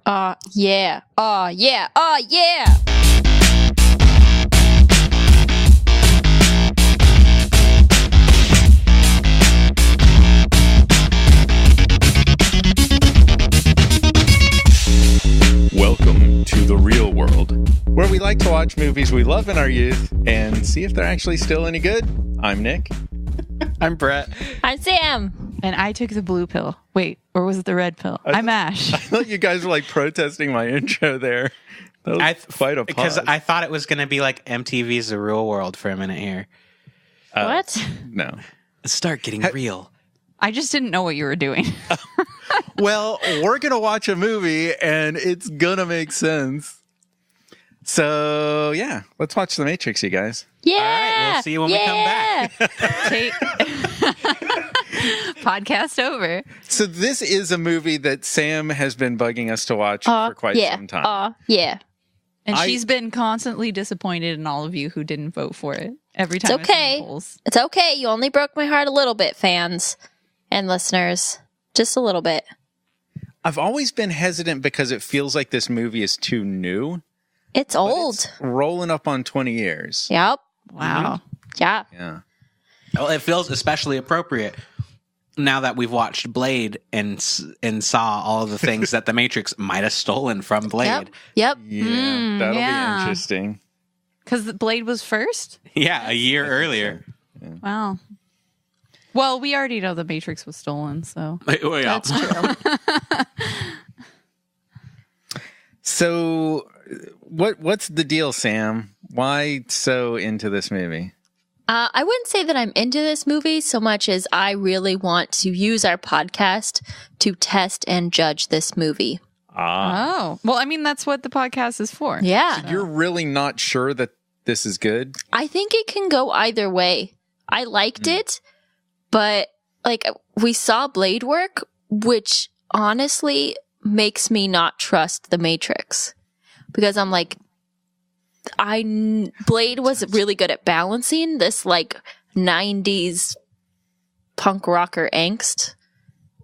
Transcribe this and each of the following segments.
Yeah. Yeah. Yeah. Welcome to the real world, where we like to watch movies we love in our youth and see if they're actually still any good. I'm Nick. I'm Bret. I'm Sam. And I took the blue pill. Wait, or was it the red pill? I'm Ash. I thought you guys were like protesting my intro there. That was quite a pause. Because I thought it was going to be like MTV's The Real World for a minute here. What? No. Start getting real. I just didn't know what you were doing. Well, we're going to watch a movie and it's going to make sense. So, yeah, let's watch The Matrix, you guys. Yeah. All right, we'll see you when we come back. Podcast over. So this is a movie that Sam has been bugging us to watch for quite some time. Yeah. And she's been constantly disappointed in all of you who didn't vote for it. Every time It's okay. in the polls. It's okay. You only broke my heart a little bit, fans and listeners. Just a little bit. I've always been hesitant because it feels like this movie is too new. It's old. It's rolling up on 20 years. Yep. Wow. Yeah. Yeah. Well, it feels especially appropriate now that we've watched Blade and saw all of the things that The Matrix might have stolen from Blade. Yep. Yeah, that'll yeah. be interesting. Because the Blade was first? Yeah, a year earlier. Wow. Well, we already know the Matrix was stolen, so. Oh, yeah. That's true. So, what's the deal, Sam? Why so into this movie? I wouldn't say that I'm into this movie so much as I really want to use our podcast to test and judge this movie. Oh. Well, I mean, that's what the podcast is for. Yeah. You're really not sure that this is good? I think it can go either way. I liked it, but like we saw Blade work, which honestly makes me not trust the Matrix because I'm like, Blade was really good at balancing this like 90s punk rocker angst.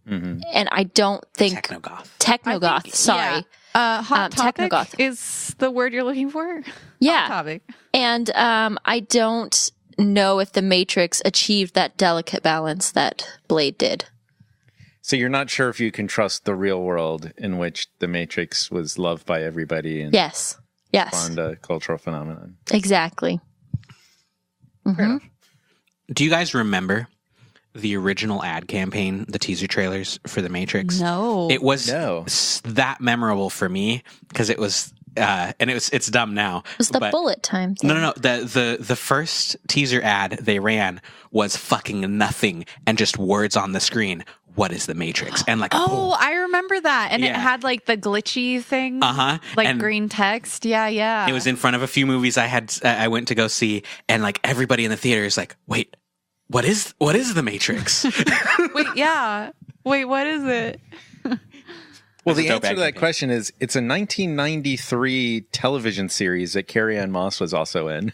Mm-hmm. And I don't think Technogoth, sorry. Yeah. Hot topic Technogoth is the word you're looking for? Yeah. Hot topic. And I don't know if the Matrix achieved that delicate balance that Blade did. So you're not sure if you can trust the real world in which the Matrix was loved by everybody and Yes. spawned a cultural phenomenon. Exactly. Mm-hmm. Do you guys remember the original ad campaign, the teaser trailers for The Matrix? No. It was that memorable for me because it was, and it's dumb now. It was the bullet time thing. No. The first teaser ad they ran was fucking nothing and just words on the screen. What is The Matrix? And like, oh, I remember that. And it Yeah. had like the glitchy thing. like and green text. Yeah. It was in front of a few movies I went to go see, and like everybody in the theater is like, wait, what is The Matrix? Wait, what is it? Well, the answer to that question is it's a 1993 television series that Carrie-Anne Moss was also in.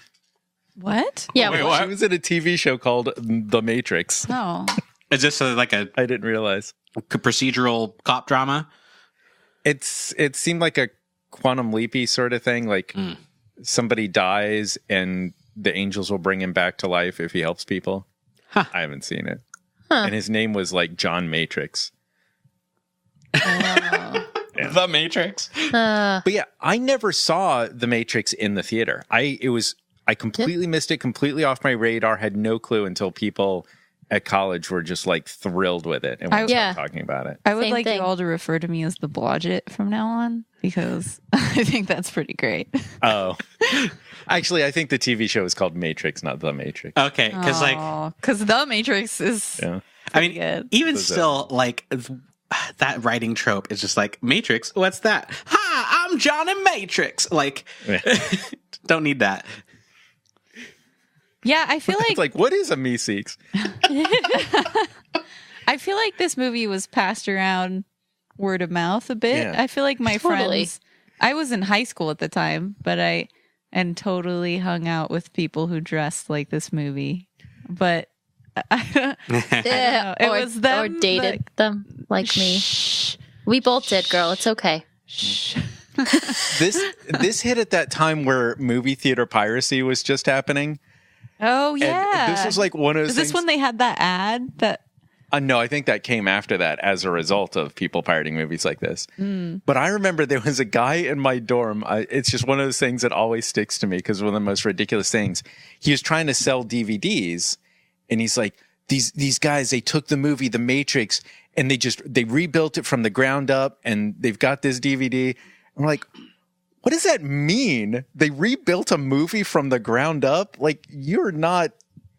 What? Yeah. Wait, well, what? She was in a TV show called The Matrix. Oh. Is this like a I didn't realize. procedural cop drama? It seemed like a Quantum Leapy sort of thing. Like somebody dies and the angels will bring him back to life if he helps people. Huh. I haven't seen it. And his name was like John Matrix. The Matrix. But yeah, I never saw The Matrix in the theater. I completely missed it, completely off my radar, had no clue until people at college were just like thrilled with it and we started talking about it. I would Same like thing. you all to refer to me as the Blodgett from now on because I think that's pretty great. Oh. Actually, I think the TV show is called Matrix, not The Matrix. Okay, Because the Matrix is Yeah. I mean, good. even still, like that writing trope is just like Matrix. What's that? Hi, I'm Johnny Matrix. Like, don't need that. Yeah, I feel It's like, what is a Meeseeks? I feel like this movie was passed around word of mouth a bit. Yeah. I feel like my friends, I was in high school at the time, but I totally hung out with people who dressed like this movie. But I don't know. It was them or dated them like me. We both did, girl. It's okay. Shh. This hit at that time where movie theater piracy was just happening. Oh yeah. And this was like one of those Is this when they had that ad that no, I think that came after that as a result of people pirating movies like this. But I remember there was a guy in my dorm. It's just one of those things that always sticks to me because one of the most ridiculous things. He was trying to sell DVDs, and he's like, "These guys, they took the movie The Matrix and they rebuilt it from the ground up, and they've got this DVD." I'm like, what does that mean? They rebuilt a movie from the ground up? Like, you're not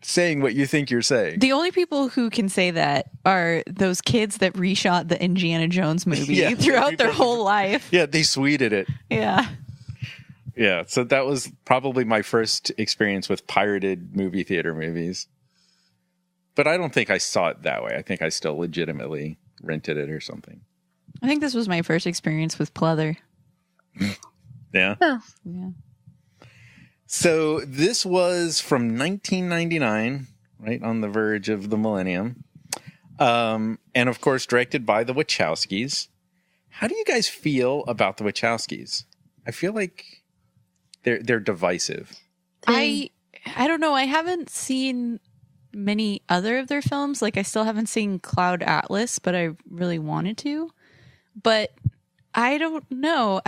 saying what you think you're saying. the only people who can say that are those kids that reshot the Indiana Jones movie throughout their whole life. Yeah, they sweeted it. Yeah. Yeah, so that was probably my first experience with pirated movie theater movies. But I don't think I saw it that way. I think I still legitimately rented it or something. I think this was my first experience with pleather. Yeah? Oh. Yeah. So this was from 1999, right on the verge of the millennium. And of course, directed by the Wachowskis. How do you guys feel about the Wachowskis? I feel like they're divisive. I don't know. I haven't seen many other of their films. Like I still haven't seen Cloud Atlas, but I really wanted to. But I don't know.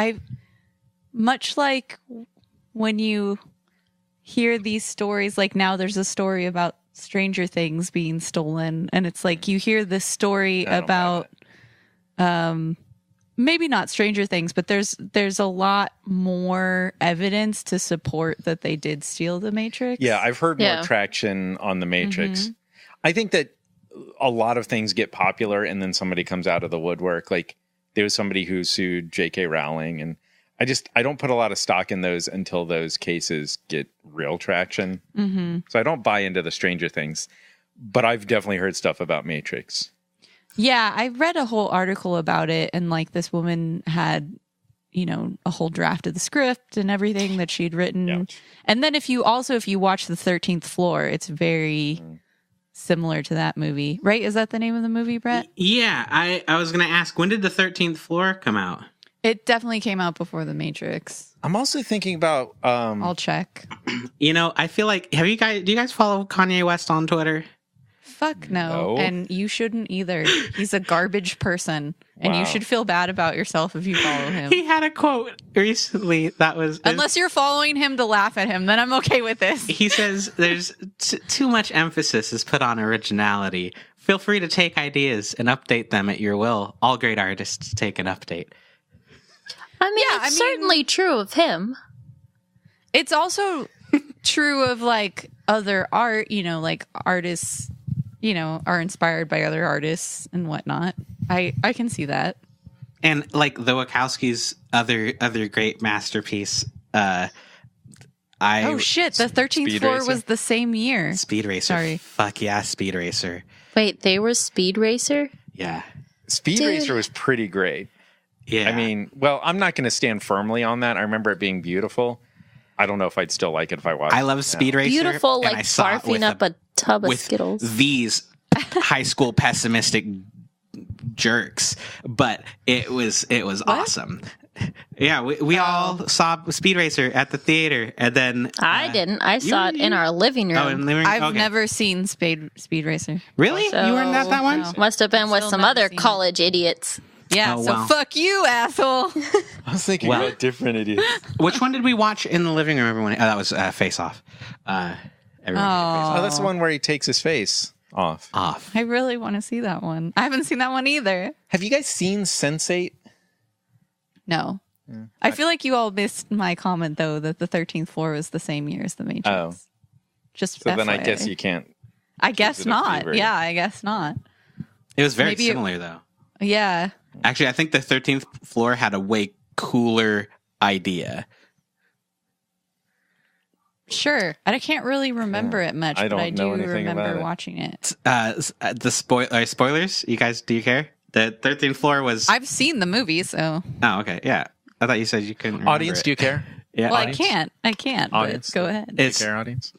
Much like when you hear these stories, like now there's a story about Stranger Things being stolen, and it's like you hear this story about maybe not Stranger Things, but there's a lot more evidence to support that they did steal the Matrix. Yeah, I've heard more traction on the Matrix. Mm-hmm. I think that a lot of things get popular and then somebody comes out of the woodwork. Like there was somebody who sued J.K. Rowling, and I don't put a lot of stock in those until those cases get real traction. Mm-hmm. So I don't buy into the Stranger Things, but I've definitely heard stuff about Matrix. Yeah, I read a whole article about it, and like this woman had, a whole draft of the script and everything that she'd written. Ouch. And then if you watch The 13th Floor, it's very similar to that movie, right? Is that the name of the movie, Bret? Yeah, I was going to ask, when did The 13th Floor come out? It definitely came out before The Matrix. I'm also thinking about I'll check. I feel like do you guys follow Kanye West on Twitter? Fuck no. And you shouldn't either. He's a garbage person. And you should feel bad about yourself if you follow him. He had a quote recently that was... Unless you're following him to laugh at him, then I'm okay with this. He says there's too much emphasis is put on originality. Feel free to take ideas and update them at your will. All great artists take an update. It's certainly true of him. It's also true of like other art, like artists, are inspired by other artists and whatnot. I can see that. And like the Wachowskis' other great masterpiece, oh shit, The 13th Floor was the same year. Speed Racer. Sorry. Fuck yeah, Speed Racer. Wait, they were Speed Racer? Yeah. Speed Racer was pretty great. Yeah. I mean, well, I'm not going to stand firmly on that. I remember it being beautiful. I don't know if I'd still like it if I watched it. I love Speed Racer. Beautiful, like barfing up a tub of Skittles. These high school pessimistic jerks, but it was awesome. Yeah, we all saw Speed Racer at the theater, and then I didn't. I saw it in our living room. Oh, in the living room? I've never seen Speed Racer. Really? So, you weren't at that one? No. Must have been with Still some never other seen college idiots. Yeah, Oh, so wow. fuck you, asshole. I was thinking about different idiots. Which one did we watch in the living room? Everyone, that was Face Off. Everyone did Face Off. Oh, that's the one where he takes his face off. I really want to see that one. I haven't seen that one either. Have you guys seen Sense8? No. Yeah. I feel like you all missed my comment, though, that The 13th Floor was the same year as The Matrix. Oh. Just so FYI. then I guess you can't. I guess not. Yeah, I guess not. It was very similar, though. Yeah. Actually, I think The 13th Floor had a way cooler idea. Sure. And I can't really remember it much, but I do remember watching it. The spoilers? You guys, do you care? The 13th Floor was... I've seen the movie, so... Oh, okay. Yeah. I thought you said you couldn't remember Audience, do you care? Yeah. Well, audience? I can't. Audience, but go ahead. Do you care, audience?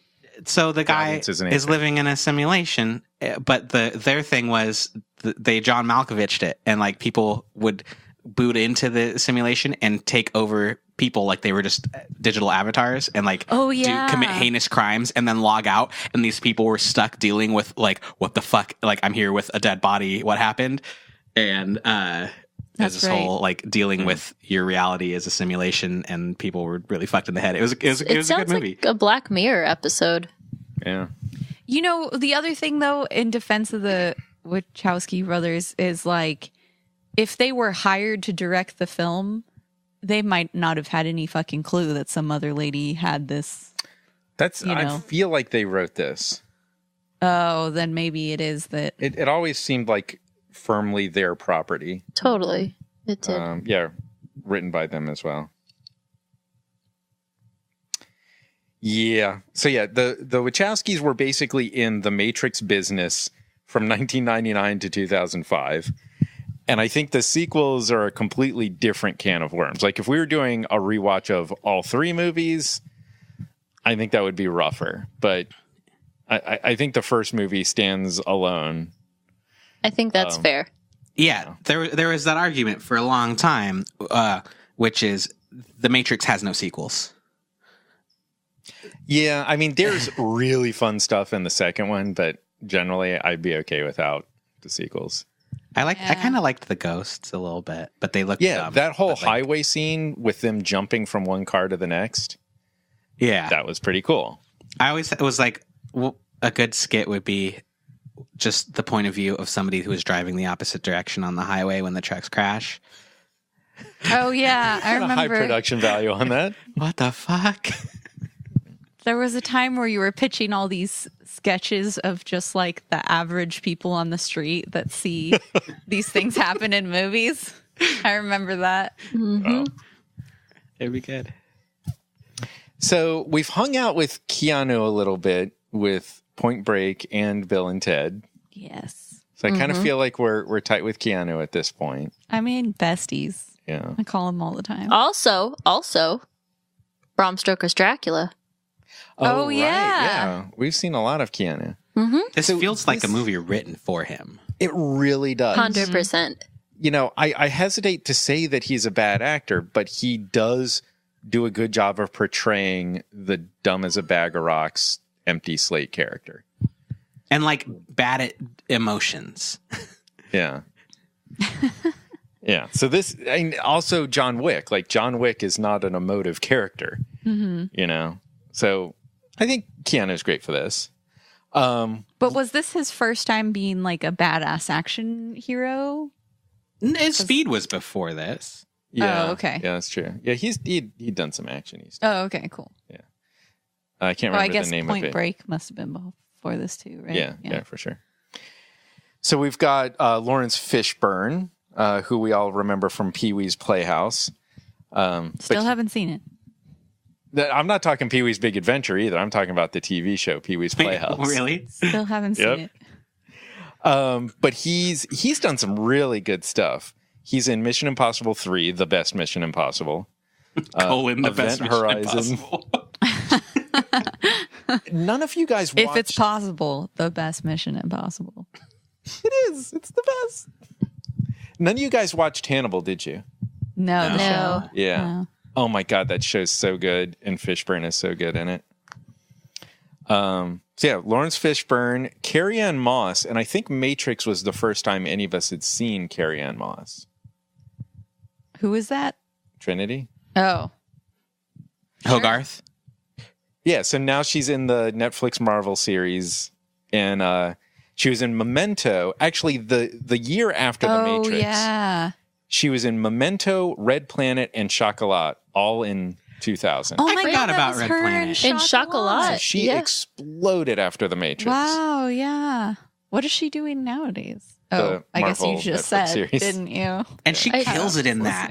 So the guy is living in a simulation, but their thing was they John Malkovich'd it, and like people would boot into the simulation and take over people like they were just digital avatars and like commit heinous crimes and then log out, and these people were stuck dealing with like, what the fuck, like I'm here with a dead body, what happened? And there's this whole like dealing with your reality as a simulation, and people were really fucked in the head. It was a good movie. Like a Black Mirror episode. Yeah. You know, the other thing though, in defense of the Wachowski brothers, is like, if they were hired to direct the film, they might not have had any fucking clue that some other lady had this. I feel like they wrote this. Oh, then maybe it is that. It always seemed like firmly their property. Totally. It did. Yeah, written by them as well. Yeah. So yeah, the Wachowskis were basically in the Matrix business from 1999 to 2005. And I think the sequels are a completely different can of worms. Like if we were doing a rewatch of all three movies, I think that would be rougher. But I think the first movie stands alone. I think that's fair. Yeah, there was that argument for a long time, which is The Matrix has no sequels. Yeah, I mean, there's really fun stuff in the second one, but generally I'd be okay without the sequels. I kind of liked the ghosts a little bit, but they looked dumb. That whole highway scene with them jumping from one car to the next. Yeah, that was pretty cool. I always it was like a good skit would be just the point of view of somebody who is driving the opposite direction on the highway when the trucks crash. Oh yeah, I remember. High production value on that. What the fuck? There was a time where you were pitching all these sketches of just like the average people on the street that see these things happen in movies. I remember that. Mm-hmm. It'd be good. So we've hung out with Keanu a little bit with Point Break and Bill and Ted. Yes. So I kind of feel like we're tight with Keanu at this point. I mean, besties. Yeah. I call him all the time. Also, Bram Stoker's Dracula. Oh, right. yeah. Yeah. We've seen a lot of Keanu. Mm-hmm. This feels like a movie written for him. It really does. 100%. You know, I hesitate to say that he's a bad actor, but he does do a good job of portraying the dumb as a bag of rocks, empty slate character. And like bad at emotions. Yeah. Yeah. So also John Wick. Like John Wick is not an emotive character. Mm-hmm. You know? So I think Keanu's great for this. But was this his first time being like a badass action hero? Speed was before this. Yeah. Oh, okay. Yeah, that's true. Yeah, he'd done some action. Oh, okay, cool. Yeah. I can't remember the name of it. I guess Point Break must have been before this too, right? Yeah, for sure. So we've got Lawrence Fishburne, who we all remember from Pee-wee's Playhouse. Still haven't seen it. I'm not talking Pee-wee's Big Adventure either. I'm talking about the TV show Pee-wee's Playhouse. Really? Still haven't seen it. But he's done some really good stuff. He's in Mission Impossible 3, the best Mission Impossible. The best Horizon. Mission Impossible. None of you guys watched... If it's possible, the best Mission Impossible. It is. It's the best. None of you guys watched Hannibal, did you? No. The show. Yeah. No. Oh my God, that show's so good, and Fishburne is so good in it. So yeah, Lawrence Fishburne, Carrie-Anne Moss, and I think Matrix was the first time any of us had seen Carrie-Anne Moss. Who is that? Trinity. Oh. Hogarth? Yeah, so now she's in the Netflix Marvel series, and she was in Memento. Actually, the year after the Matrix. Oh, yeah. She was in Memento, Red Planet, and Chocolat, all in 2000. Oh I my forgot God, about that was Red her Planet. In Chocolat. So she exploded after the Matrix. Wow, yeah. What is she doing nowadays? Oh, I guess you just Marvel said, series. didn't you? And she kills it in that.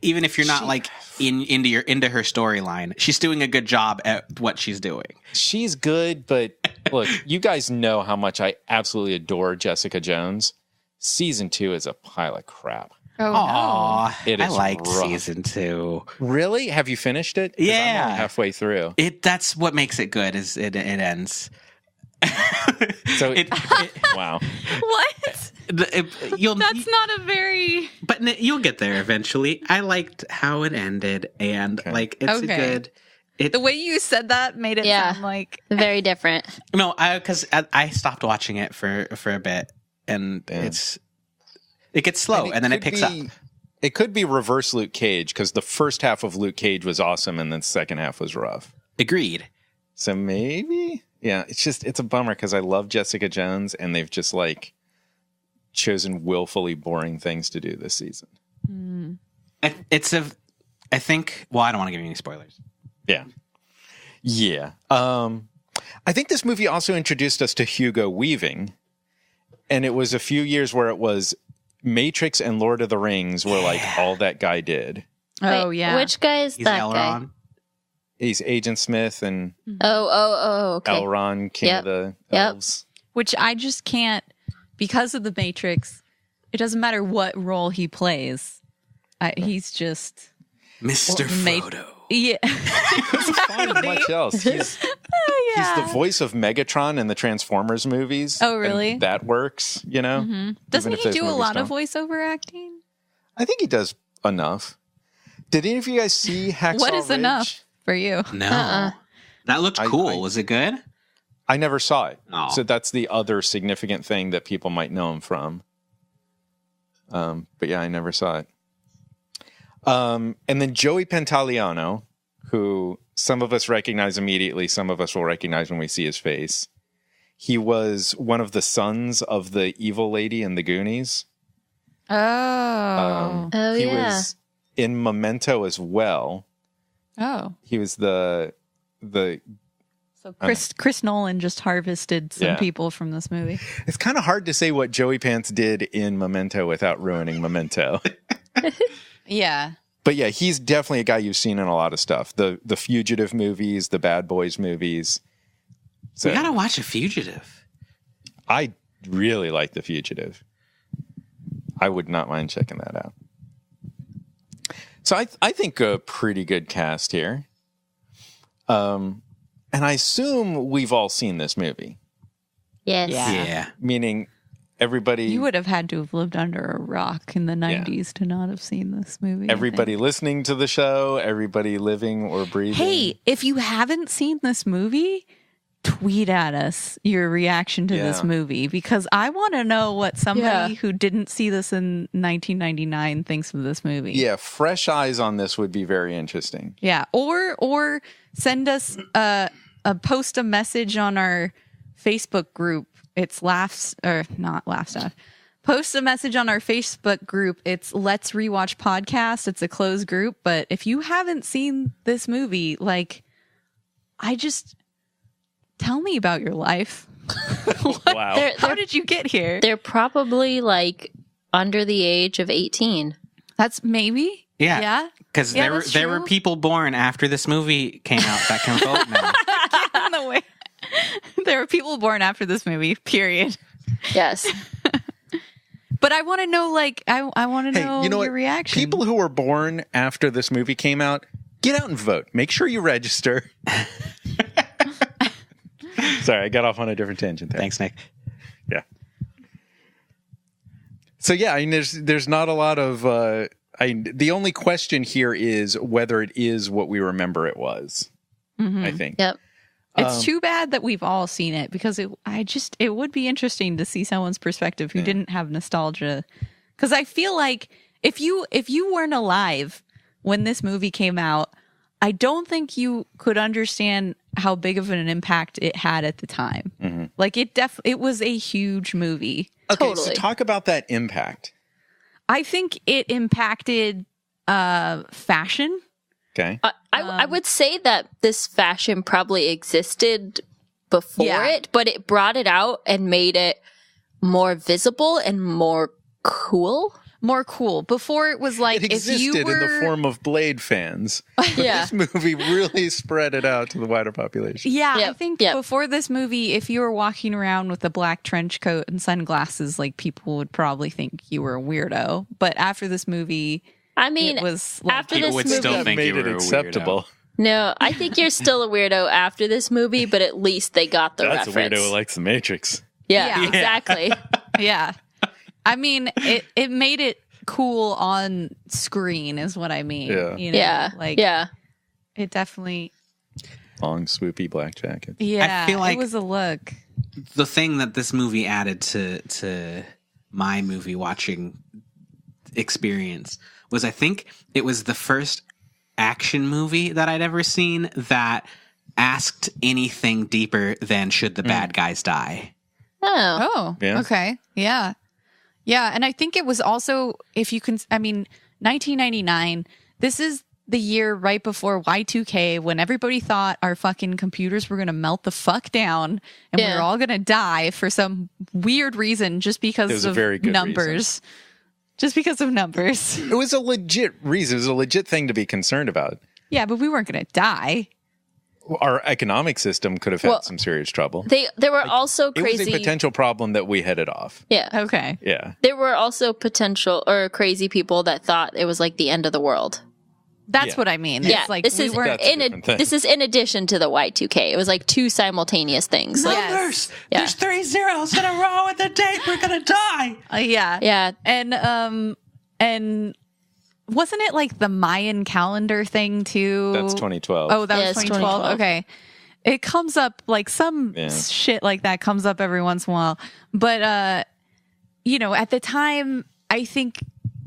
Even if you're not like into her storyline, she's doing a good job at what she's doing. She's good, but look, you guys know how much I absolutely adore Jessica Jones. Season 2 is a pile of crap. Oh, Aw, It I is liked rough. Season 2. Really? Have you finished it? 'Cause Yeah. I'm only halfway through. That's what makes it good. Is it ends. So wow. What? That's not a very... But you'll get there eventually. I liked how it ended, and it's a good... The way you said that made it sound like... Very different. No, because I stopped watching it for a bit, and it gets slow, and then it picks up. It could be reverse Luke Cage, because the first half of Luke Cage was awesome, and then the second half was rough. Agreed. So maybe... Yeah, it's a bummer, because I love Jessica Jones, and they've just, chosen willfully boring things to do this season. I think... Well, I don't want to give you any spoilers. Yeah. I think this movie also introduced us to Hugo Weaving, and it was a few years where it was Matrix and Lord of the Rings were all that guy did. Oh, yeah. Which guy is that Elrond. guy? He's Agent Smith and okay. Elrond, King of the Elves. Which I just can't, because of the Matrix, it doesn't matter what role he plays. He's just... Mr. Frodo. Yeah. Doesn't find much else. He's the voice of Megatron in the Transformers movies. Oh, really? And that works, Mm-hmm. Doesn't he do a lot of voiceover acting? I think he does enough. Did any of you guys see Hacksaw What is Ridge? enough for you? No. That looked cool. Was it good? I never saw it. Oh. So that's the other significant thing that people might know him from. But yeah, I never saw it. And then Joey Pantoliano, who some of us recognize immediately, some of us will recognize when we see his face. He was one of the sons of the evil lady in the Goonies. He was in Memento as well. Oh. He was the So Chris Nolan just harvested some people from this movie. It's kind of hard to say what Joey Pants did in Memento without ruining Memento. Yeah. But yeah, he's definitely a guy you've seen in a lot of stuff. The Fugitive movies, the Bad Boys movies. So We gotta watch A Fugitive. I really like The Fugitive. I would not mind checking that out. So I think a pretty good cast here. And I assume we've all seen this movie. Yes. Yeah. Meaning everybody... You would have had to have lived under a rock in the 90s to not have seen this movie. Everybody listening to the show, everybody living or breathing. Hey, if you haven't seen this movie, tweet at us your reaction to this movie, because I want to know what somebody who didn't see this in 1999 thinks of this movie. Yeah, fresh eyes on this would be very interesting. Yeah, or send us post a message on our Facebook group. It's Post a message on our Facebook group. It's Let's Rewatch Podcast. It's a closed group, but if you haven't seen this movie, tell me about your life. Wow. How did you get here? They're probably under the age of 18. That's maybe. Yeah. Yeah. Because there were people born after this movie came out that can vote now. Get in the way. There were people born after this movie, period. Yes. But I want to know, I want to know your reaction. People who were born after this movie came out, get out and vote. Make sure you register. Sorry, I got off on a different tangent there. Thanks, Nick. Yeah. So yeah, I mean, there's not a lot of. The only question here is whether it is what we remember it was. Mm-hmm. I think. Yep. It's too bad that we've all seen it, because it would be interesting to see someone's perspective who didn't have nostalgia. Because I feel like if you weren't alive when this movie came out, I don't think you could understand how big of an impact it had at the time. Mm-hmm. It was a huge movie. Okay, totally. So talk about that impact. I think it impacted fashion. Okay. I would say that this fashion probably existed before it, but it brought it out and made it more visible and more cool. More cool. Before it was it existed in the form of Blade fans. But this movie really spread it out to the wider population. Yeah, I think before this movie, if you were walking around with a black trench coat and sunglasses, people would probably think you were a weirdo. But after this movie, I mean, it was after people this would movie, still think made you were it acceptable. A weirdo. No, I think you're still a weirdo after this movie, but at least they got the That's reference. a weirdo who likes The Matrix. Yeah, exactly. Yeah. I mean, it made it cool on screen is what I mean. Yeah. You know? Yeah. Like, yeah. it definitely. Long, swoopy black jacket. Yeah. I feel like it was a look. the thing that this movie added to my movie watching experience was I think it was the first action movie that I'd ever seen that asked anything deeper than should the bad guys die. Oh, Yeah. okay. Yeah. Yeah. And I think it was also, if you can, I mean, 1999, this is the year right before Y2K when everybody thought our fucking computers were going to melt the fuck down and we were all going to die for some weird reason just because of very good numbers. reason. Just because of numbers. It was a legit reason. It was a legit thing to be concerned about. Yeah, but we weren't going to die. Our economic system could have had some serious trouble. There were also It crazy was a potential problem that we headed off. Yeah. Okay. Yeah. There were also potential or crazy people that thought it was like the end of the world. That's what I mean. Yeah, It's like this we is weren't. this is in addition to the Y2K. It was like two simultaneous things. Like, Numbers! Yeah. There's 3 zeros in a row at the date. We're going to die. Yeah. yeah, And wasn't it like the Mayan calendar thing too? That's 2012. Oh, that Yeah, was it's 2012. 2012. Okay. It comes up like some shit like that comes up every once in a while. But, you know, at the time, I think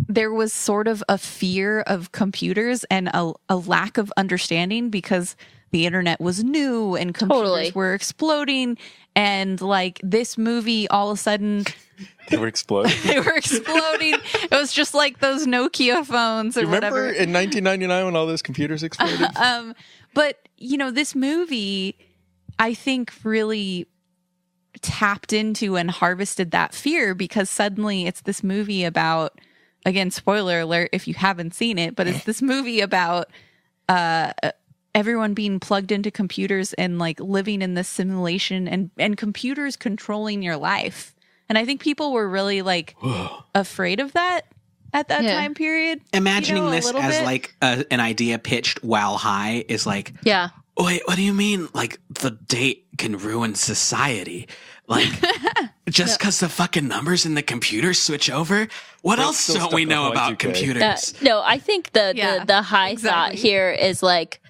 there was sort of a fear of computers and a lack of understanding because the internet was new and computers were exploding. And like this movie, all of a sudden, They were exploding. they were exploding. It was just like those Nokia phones or Remember whatever. in 1999 when all those computers exploded? But, you know, this movie, I think, really tapped into and harvested that fear because suddenly it's this movie about, again, spoiler alert if you haven't seen it, but it's this movie about everyone being plugged into computers and like living in this simulation and computers controlling your life. And I think people were really like afraid of that at that time period. Imagining you know, this as like an idea pitched while high is like, yeah. wait, what do you mean? Like the date can ruin society? Like just because the fucking numbers in the computer switch over? What else don't we know about computers? No, I think the high thought here is like,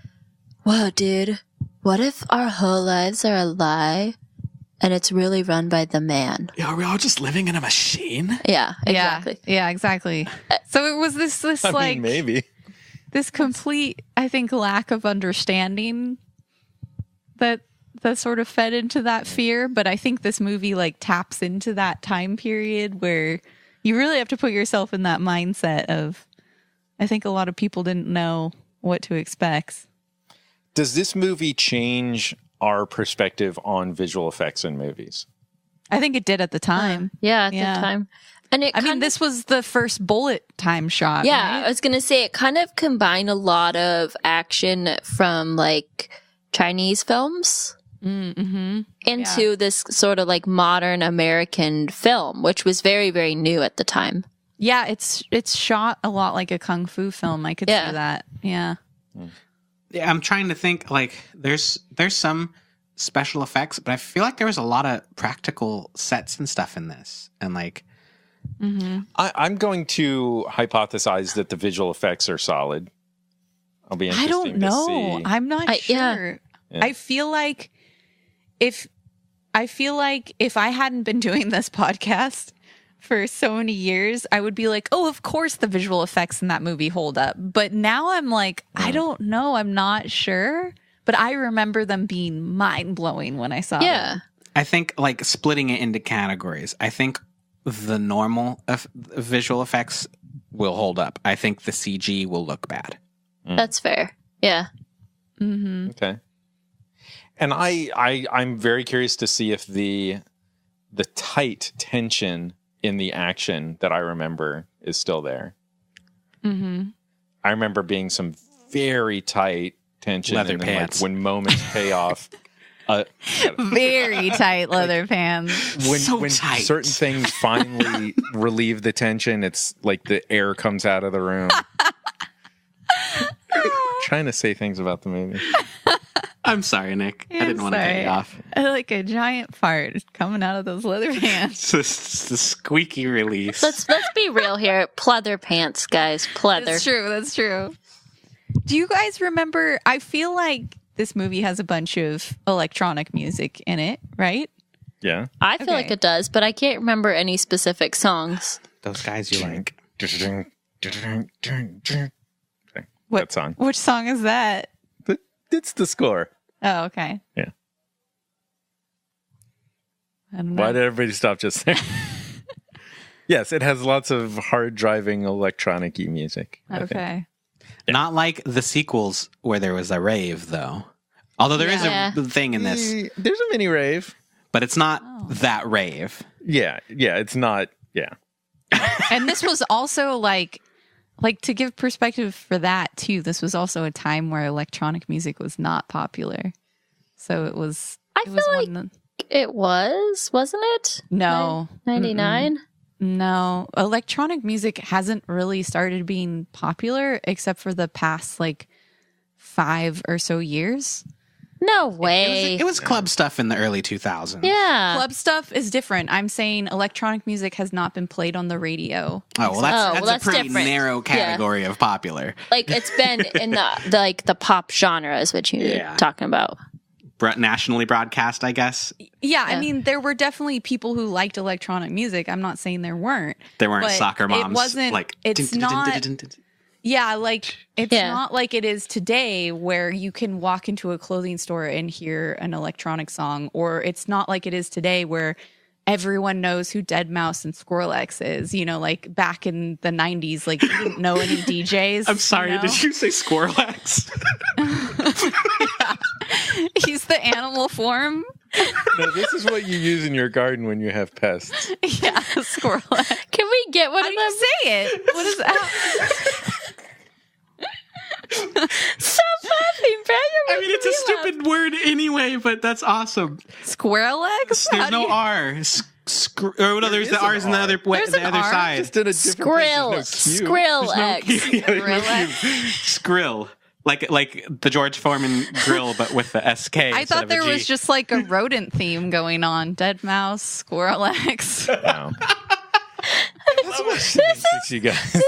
whoa, dude, what if our whole lives are a lie and it's really run by the man? Yeah, are we all just living in a machine? Yeah, exactly. Yeah, exactly. So it was this I like mean, maybe. this complete, I think, lack of understanding that sort of fed into that fear. But I think this movie like taps into that time period where you really have to put yourself in that mindset of, I think a lot of people didn't know what to expect. Does this movie change our perspective on visual effects in movies? I think it did at the time. At the time. And I mean, this was the first bullet time shot. Yeah, right? I was going to say it kind of combined a lot of action from like Chinese films into this sort of like modern American film, which was very, very new at the time. Yeah, it's shot a lot like a kung fu film. I could see that. Yeah. Yeah, I'm trying to think like there's some special effects, but I feel like there was a lot of practical sets and stuff in this. And like I'm going to hypothesize that the visual effects are solid. I'll be interested I don't know. to see. I'm not sure. Yeah. I feel like if I hadn't been doing this podcast for so many years, I would be like, oh, of course the visual effects in that movie hold up. But now I'm like, I don't know. I'm not sure. But I remember them being mind-blowing when I saw them. I think like splitting it into categories. I think the normal visual effects will hold up. I think the CG will look bad. That's fair. Yeah. Okay. And I'm very curious to see if the tight tension in the action that I remember is still there. I remember being some very tight tension. Leather and then, pants. Like, when moments pay off. Very tight leather pants. When tight. certain things finally relieve the tension, it's like the air comes out of the room. Trying to say things about the movie. I'm sorry, Nick. I didn't want to cut you off. Like a giant fart coming out of those leather pants. It's the squeaky release. Let's be real here. Pleather pants, guys. Pleather. That's true. Do you guys remember? I feel like this movie has a bunch of electronic music in it, right? Yeah. I feel like it does, but I can't remember any specific songs. Those guys you like. That song. Which song is that? It's the score. Oh, okay. Yeah. I don't know. Why did everybody stop just there? Yes, it has lots of hard driving electronic-y music. Okay. Yeah. Not like the sequels where there was a rave, though. Although there is a thing in this. There's a mini rave. But it's not that rave. Yeah, it's not, yeah. And this was also like to give perspective for that too, this was also a time where electronic music was not popular. So it was it was, wasn't it? No. 99? No. Electronic music hasn't really started being popular except for the past 5 or so years. No way. It was club stuff in the early 2000s. Yeah. Club stuff is different. I'm saying electronic music has not been played on the radio. Oh, well, that's a pretty different. narrow category of popular. It's been in the pop genre is what you're talking about. Nationally broadcast, I guess. Yeah, I mean, there were definitely people who liked electronic music. I'm not saying there weren't. There weren't soccer moms. It wasn't. It's not. Yeah, it's not like it is today where you can walk into a clothing store and hear an electronic song, or it's not like it is today where everyone knows who Deadmau5 and Skrillex is. Back in the 90s, you didn't know any DJs. I'm sorry, did you say Skrillex? Yeah. He's the animal form. No, this is what you use in your garden when you have pests. Yeah, Skrillex. Can we get one of them? How do you say it? What is that? Stop laughing, Brad. I mean, it's a stupid word anyway, but that's awesome. Squirrelegs? There's no R. Or no, there's the R's on the other side. Just in a different place. Skrillex. Skrill. Like the George Foreman grill, but with the SK. I thought there was just a rodent theme going on. Deadmau5, Squirrelex. Wow. That's you guys.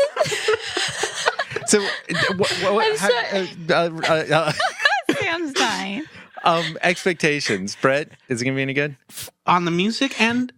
So, Sam's dying. Expectations, Bret. Is it gonna be any good? On the music end,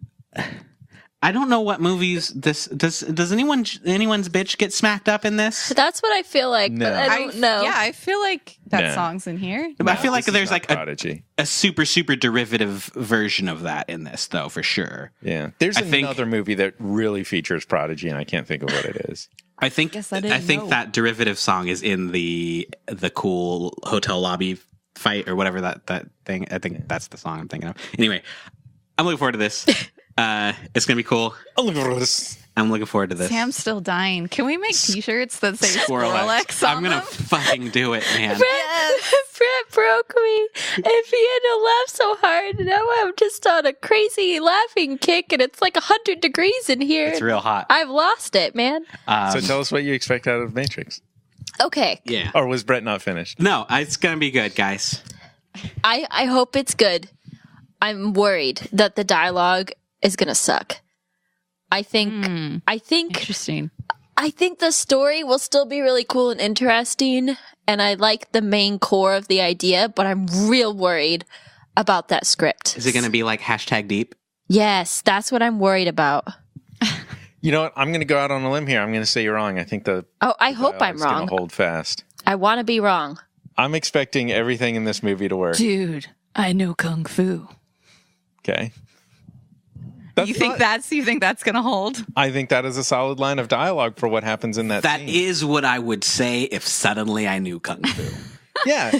I don't know what movies this does anyone's bitch get smacked up in this? That's what I feel like, no. but I don't know. Yeah, I feel like that song's in here. No, I feel like there's Prodigy. a super derivative version of that in this, though, for sure. Yeah, there's another movie that really features Prodigy, and I can't think of what it is. I think that derivative song is in the cool hotel lobby fight or whatever that thing. I think that's the song I'm thinking of. Anyway, I'm looking forward to this. It's gonna be cool. I'm looking forward to this. Sam's still dying. Can we make T-shirts that say Skrillex on I'm gonna fucking do it, man. Brett broke me. If he hadn't laughed so hard, now I'm just on a crazy laughing kick, and it's 100 degrees in here. It's real hot. I've lost it, man. So tell us what you expect out of Matrix. Okay. Yeah. Or was Bret not finished? No, it's gonna be good, guys. I hope it's good. I'm worried that the dialogue is gonna suck. I think Interesting. I think the story will still be really cool and interesting, and I like the main core of the idea, but I'm real worried about that script. Is it going to be #deep? Yes, that's what I'm worried about. You know what? I'm going to go out on a limb here. I'm going to say you're wrong. I think I hope I'm wrong. Going to hold fast. I want to be wrong. I'm expecting everything in this movie to work. Dude, I know kung fu. Okay. You think that's going to hold? I think that is a solid line of dialogue for what happens in that That scene. is what I would say if suddenly I knew kung fu. Yeah,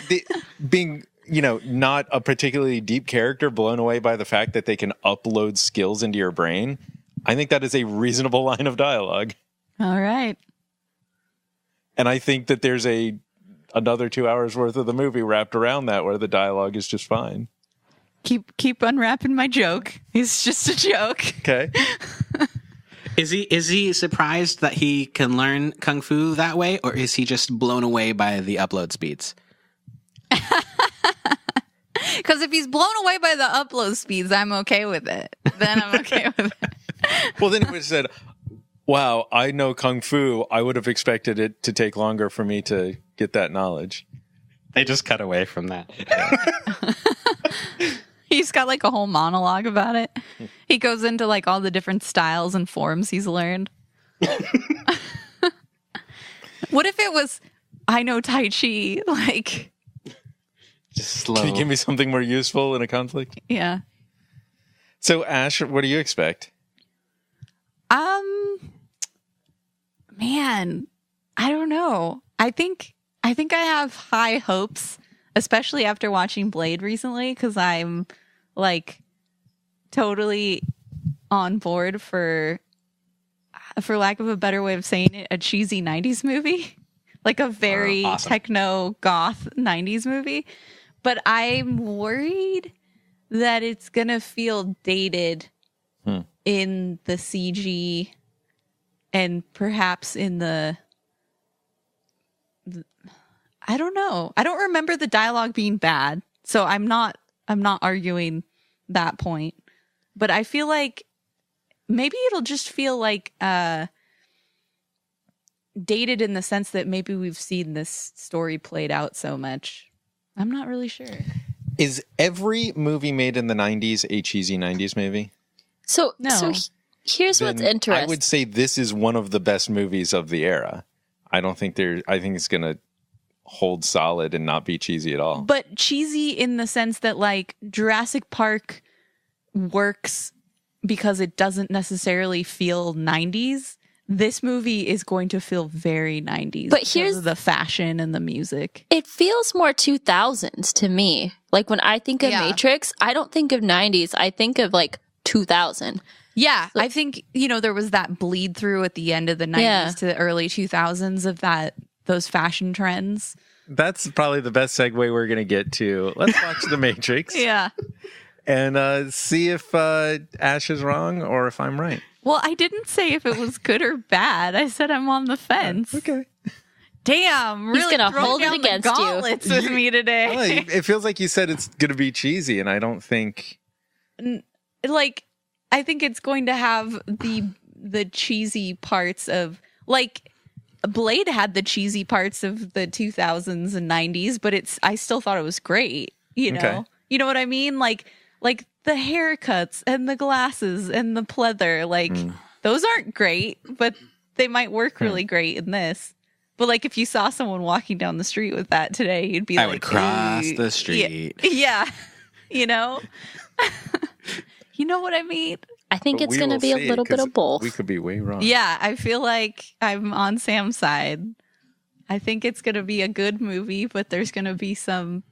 being, not a particularly deep character blown away by the fact that they can upload skills into your brain. I think that is a reasonable line of dialogue. All right. And I think that there's another 2 hours worth of the movie wrapped around that where the dialogue is just fine. Keep unwrapping my joke. It's just a joke. Okay. Is he surprised that he can learn kung fu that way, or is he just blown away by the upload speeds? Because if he's blown away by the upload speeds, I'm okay with it. Then I'm okay with it. Well, then he would have said, wow, I know Kung Fu. I would have expected it to take longer for me to get that knowledge. They just cut away from that. He's got like a whole monologue about it. He goes into like all the different styles and forms he's learned. What if it was, I know Tai Chi, like... Just slow. Can you give me something more useful in a conflict? Yeah. So, Ash, what do you expect? Man, I don't know. I think I have high hopes, especially after watching Blade recently, because I'm like totally on board for lack of a better way of saying it, a cheesy 90s movie. Like a very awesome. techno goth 90s movie. But I'm worried that it's going to feel dated in the CG and perhaps in the I don't know. I don't remember the dialogue being bad. So I'm not arguing that point. But I feel like maybe it'll just feel like dated in the sense that maybe we've seen this story played out so much. I'm not really sure. Is every movie made in the 90s a cheesy 90s movie? So here's Then what's interesting. I would say this is one of the best movies of the era. I think it's going to hold solid and not be cheesy at all. But cheesy in the sense that like Jurassic Park works because it doesn't necessarily feel 90s. This movie is going to feel very 90s. But because here's of the fashion and the music. It feels more 2000s to me. Like when I think of Matrix, I don't think of 90s. I think of like 2000. Yeah, I think, there was that bleed through at the end of the 90s to the early 2000s of those fashion trends. That's probably the best segue we're going to get to. Let's watch The Matrix. Yeah. And see if Ash is wrong or if I'm right. Well, I didn't say if it was good or bad. I said I'm on the fence. Okay. Damn, really He's gonna throwing hold it down against the you. gauntlets with me today. It feels like you said it's going to be cheesy, and I don't think... Like, I think it's going to have the cheesy parts of... Like, Blade had the cheesy parts of the 2000s and 90s, but I still thought it was great, Okay. You know what I mean? Like the haircuts and the glasses and the pleather, like those aren't great, but they might work really great in this. But like if you saw someone walking down the street with that today, you'd be I like, would cross "Ooh." the street. Yeah. You know what I mean? I think But it's we going to will be a see, little bit 'cause of both. We could be way wrong. Yeah, I feel like I'm on Sam's side. I think it's going to be a good movie, but there's going to be some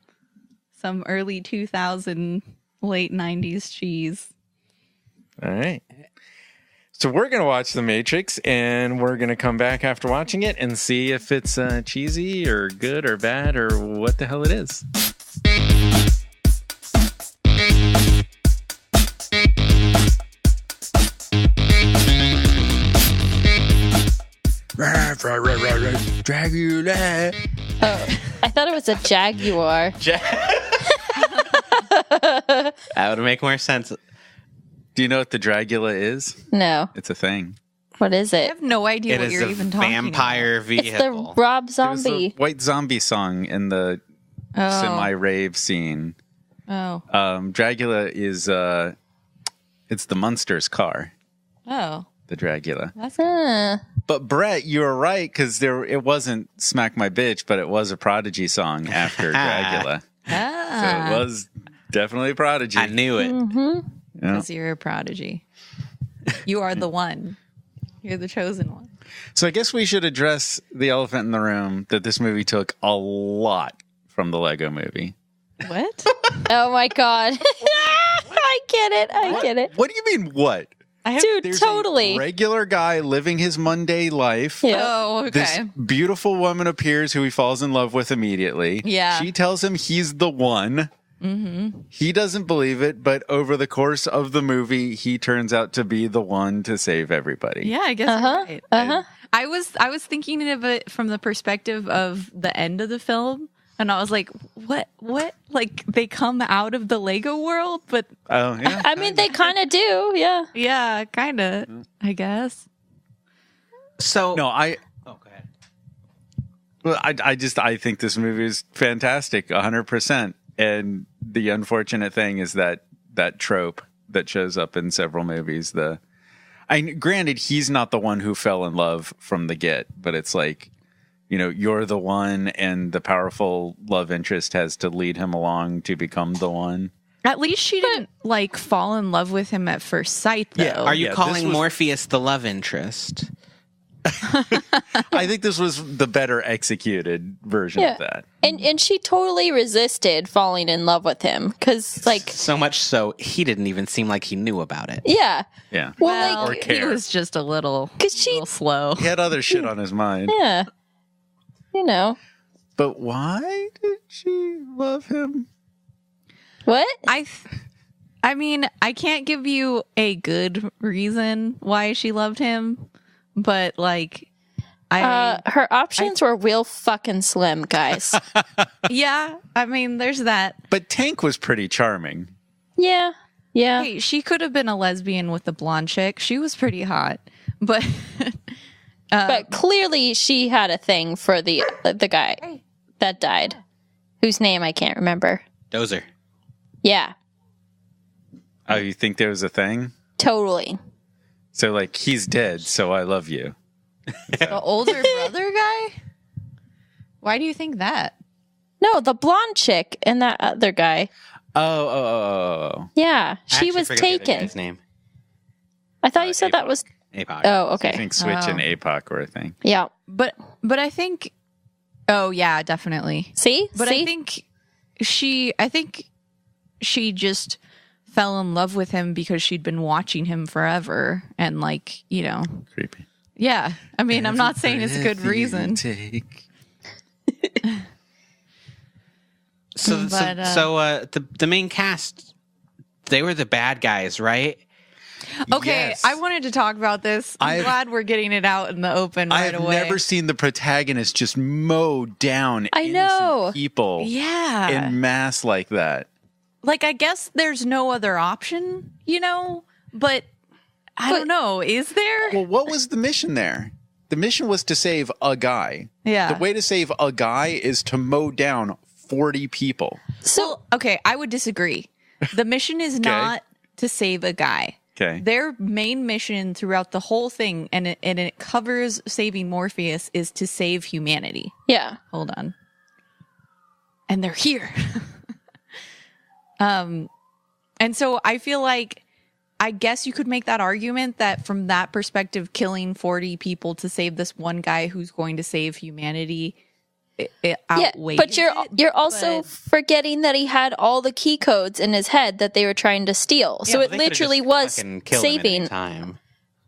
early 2000, late 90s cheese. All right. So we're going to watch The Matrix, and we're going to come back after watching it and see if it's cheesy or good or bad or what the hell it is. Dracula. Oh, I thought it was a jaguar. That would make more sense. Do you know what the Dragula is? No. It's a thing. What is I it? have no idea It what is you're a even talking vampire It's the vehicle. Rob It was Zombie. the White Zombie song in the about. semi-rave scene. Oh. Dragula is it's the Munsters car, Oh. the Dragula. That's But Bret, you were right, because it wasn't Smack My Bitch, but it was a Prodigy song after Dragula. So it was definitely Prodigy. I knew it. Mm-hmm. Yeah. because you're a prodigy. You are the one. You're the chosen one. So I guess we should address the elephant in the room that this movie took a lot from the Lego movie. What? Oh my god. I get it. I get it. What do you mean, what? Dude, There's totally. a regular guy living his mundane life. Yeah. Oh, This okay. beautiful woman appears who he falls in love with immediately. Yeah. She tells him he's the one. Mm-hmm. He doesn't believe it, but over the course of the movie, he turns out to be the one to save everybody. Yeah, I guess Uh-huh. you're right. Uh-huh. I was thinking of it from the perspective of the end of the film And I was like, what? Like, they come out of the Lego world, but... Oh, yeah. I mean, they kind of do, yeah. Yeah, kind of, I guess. So... No, Oh, go ahead. Well, I think this movie is fantastic, 100%. And the unfortunate thing is that trope that shows up in several movies. Granted, he's not the one who fell in love from the get, but it's like, you're the one, and the powerful love interest has to lead him along to become the one. At least she didn't like fall in love with him at first sight, though. Yeah. Are you calling Morpheus the love interest? I think this was the better executed version of that. And she totally resisted falling in love with him because, like, so much so he didn't even seem like he knew about it. Yeah. Well, like, he was just a little slow. He had other shit on his mind. Yeah. But why did she love him? What? I mean, I can't give you a good reason why she loved him, but like, her options were real fucking slim, guys. Yeah, I mean, there's that. But Tank was pretty charming. Yeah. Hey, she could have been a lesbian with the blonde chick. She was pretty hot, but but clearly she had a thing for the guy that died, whose name I can't remember. Dozer. Yeah. Oh, you think there was a thing? Totally. So, like, he's dead, so I love you. The older brother guy? Why do you think that? No, the blonde chick and that other guy. Oh. Yeah, I she actually was forget the other taken. guy's name. I thought you said that was... APOC. Oh, okay. I think Switch and APOC were a thing. Yeah. But I think... Oh, yeah, definitely. See? But I think she just fell in love with him because she'd been watching him forever. And like, Creepy. Yeah. I mean, I'm not saying it's a good reason. The main cast, they were the bad guys, right? Okay, Yes. I wanted to talk about this. I'm glad we're getting it out in the open right away. I've never seen the protagonist just mow down innocent people in mass like that. Like, I guess there's no other option, but I don't know. Is there? Well, what was the mission there? The mission was to save a guy. Yeah. The way to save a guy is to mow down 40 people. So, okay, I would disagree. The mission is not to save a guy. Okay. Their main mission throughout the whole thing, and it covers saving Morpheus, is to save humanity. Yeah. Hold on. And they're here. And so I feel like, I guess you could make that argument that from that perspective, killing 40 people to save this one guy who's going to save humanity, it outweighs. But you're also forgetting that he had all the key codes in his head that they were trying to steal. Yeah, so but it they could've literally just was fucking killed him at any saving. time.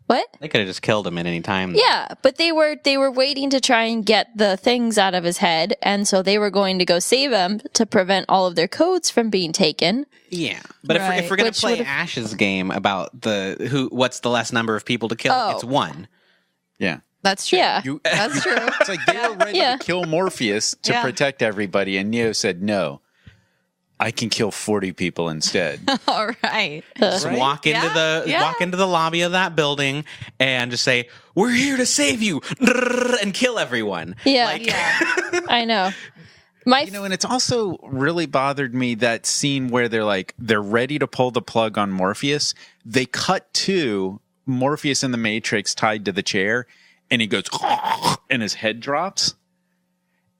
What? They could have just killed him at any time. Yeah, but they were waiting to try and get the things out of his head, and so they were going to go save him to prevent all of their codes from being taken. Yeah, but if we're gonna play Ash's game about what's the less number of people to kill, it's one. Yeah. That's true. Yeah. That's true. It's like they were ready to kill Morpheus to protect everybody, and Neo said, no, I can kill 40 people instead. All right. Just walk into the lobby of that building and just say, "We're here to save you," and kill everyone. Yeah. I know. And it's also really bothered me, that scene where they're ready to pull the plug on Morpheus. They cut to Morpheus in the Matrix tied to the chair, and he goes, and his head drops.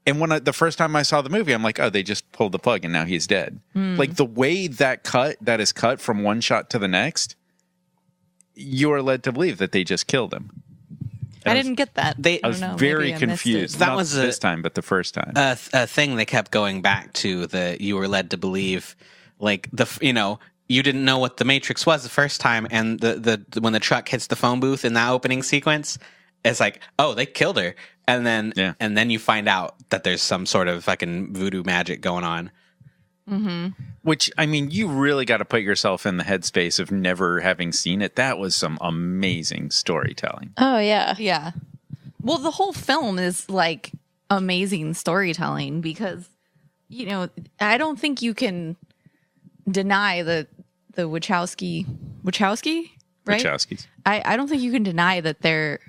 And the first time I saw the movie, I'm like, oh, they just pulled the plug and now he's dead. Like, the way that is cut from one shot to the next, you are led to believe that they just killed him. I didn't get that. I was very confused. That was this time, but the first time. A thing they kept going back to, that you were led to believe, like, you didn't know what the Matrix was the first time, and when the truck hits the phone booth in that opening sequence, it's like, oh, they killed her. And then you find out that there's some sort of fucking voodoo magic going on. Mm-hmm. Which, I mean, you really got to put yourself in the headspace of never having seen it. That was some amazing storytelling. Oh, yeah. Yeah. Well, the whole film is like amazing storytelling, because I don't think you can deny the Wachowski, right? Wachowskis. I don't think you can deny that they're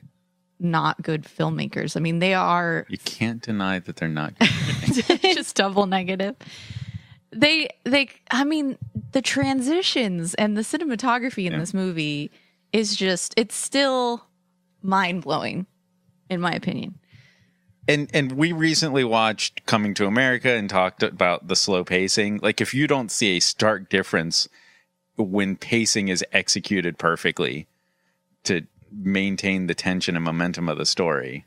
not good filmmakers. I mean, they are. You can't deny that they're not good filmmakers. Just double negative. I mean, the transitions and the cinematography in this movie is it's still mind-blowing, in my opinion. And we recently watched Coming to America and talked about the slow pacing. Like, if you don't see a stark difference when pacing is executed perfectly to maintain the tension and momentum of the story.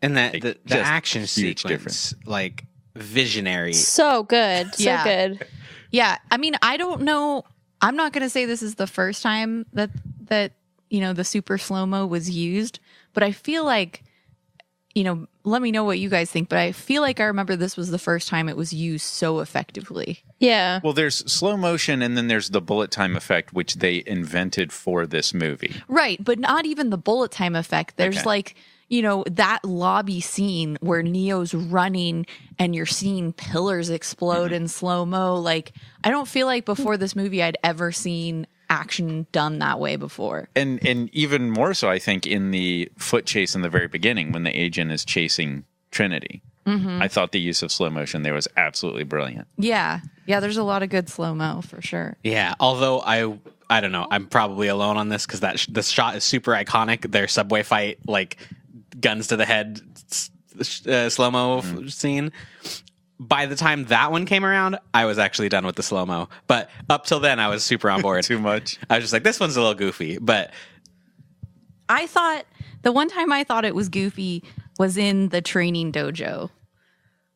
And the action sequence, difference. Like, visionary. So good. So good. Yeah. I mean, I don't know. I'm not going to say this is the first time that the super slow-mo was used, but I feel like, let me know what you guys think, but I feel like I remember this was the first time it was used so effectively. Yeah. Well, there's slow motion and then there's the bullet time effect, which they invented for this movie. Right. But not even the bullet time effect. There's that lobby scene where Neo's running and you're seeing pillars explode in slow-mo. Like, I don't feel like before this movie I'd ever seen action done that way before. And even more so, I think, in the foot chase in the very beginning when the agent is chasing Trinity. I thought the use of slow motion there was absolutely brilliant. Yeah. Yeah, there's a lot of good slow-mo for sure. Yeah, although I don't know, I'm probably alone on this because the shot is super iconic. Their subway fight, like, guns to the head slow-mo scene. By the time that one came around, I was actually done with the slow-mo. But up till then, I was super on board. Too much. I was just like, this one's a little goofy. But I thought, the one time I thought it was goofy was in the training dojo.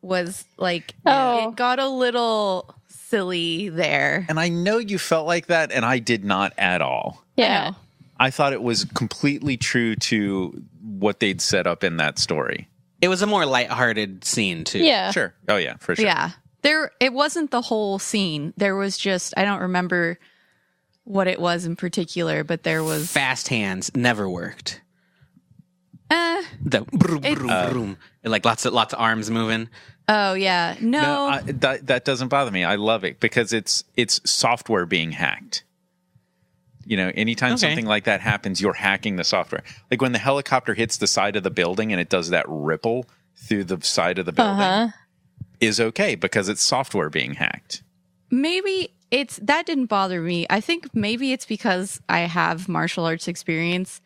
Was like, it got a little silly there. And I know you felt like that, and I did not at all. Yeah. I thought it was completely true to what they'd set up in that story. it was a more lighthearted scene too. Yeah. Sure. Oh yeah, for sure. Yeah. It wasn't the whole scene. There was just, I don't remember what it was in particular, but there was fast hands never worked. The broom, broom, broom. Like lots of arms moving. Oh yeah. No. That doesn't bother me. I love it because it's software being hacked. You know, anytime something like that happens, you're hacking the software. Like when the helicopter hits the side of the building and it does that ripple through the side of the building is okay because it's software being hacked. Maybe that didn't bother me. I think maybe it's because I have martial arts experience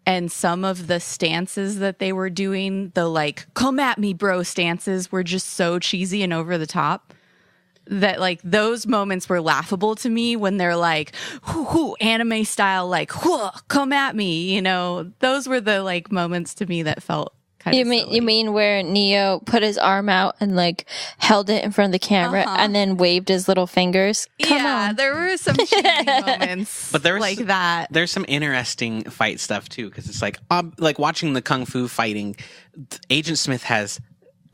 and some of the stances that they were doing, the like, come at me, bro stances were just so cheesy and over the top. That like those moments were laughable to me when they're like, anime style, like, come at me, you know, those were the like moments to me that felt kind of silly. You mean where Neo put his arm out and like held it in front of the camera and then waved his little fingers? Come on. There were some cheesy moments, but there was like that. There's some interesting fight stuff too, because it's like watching the kung fu fighting. Agent Smith has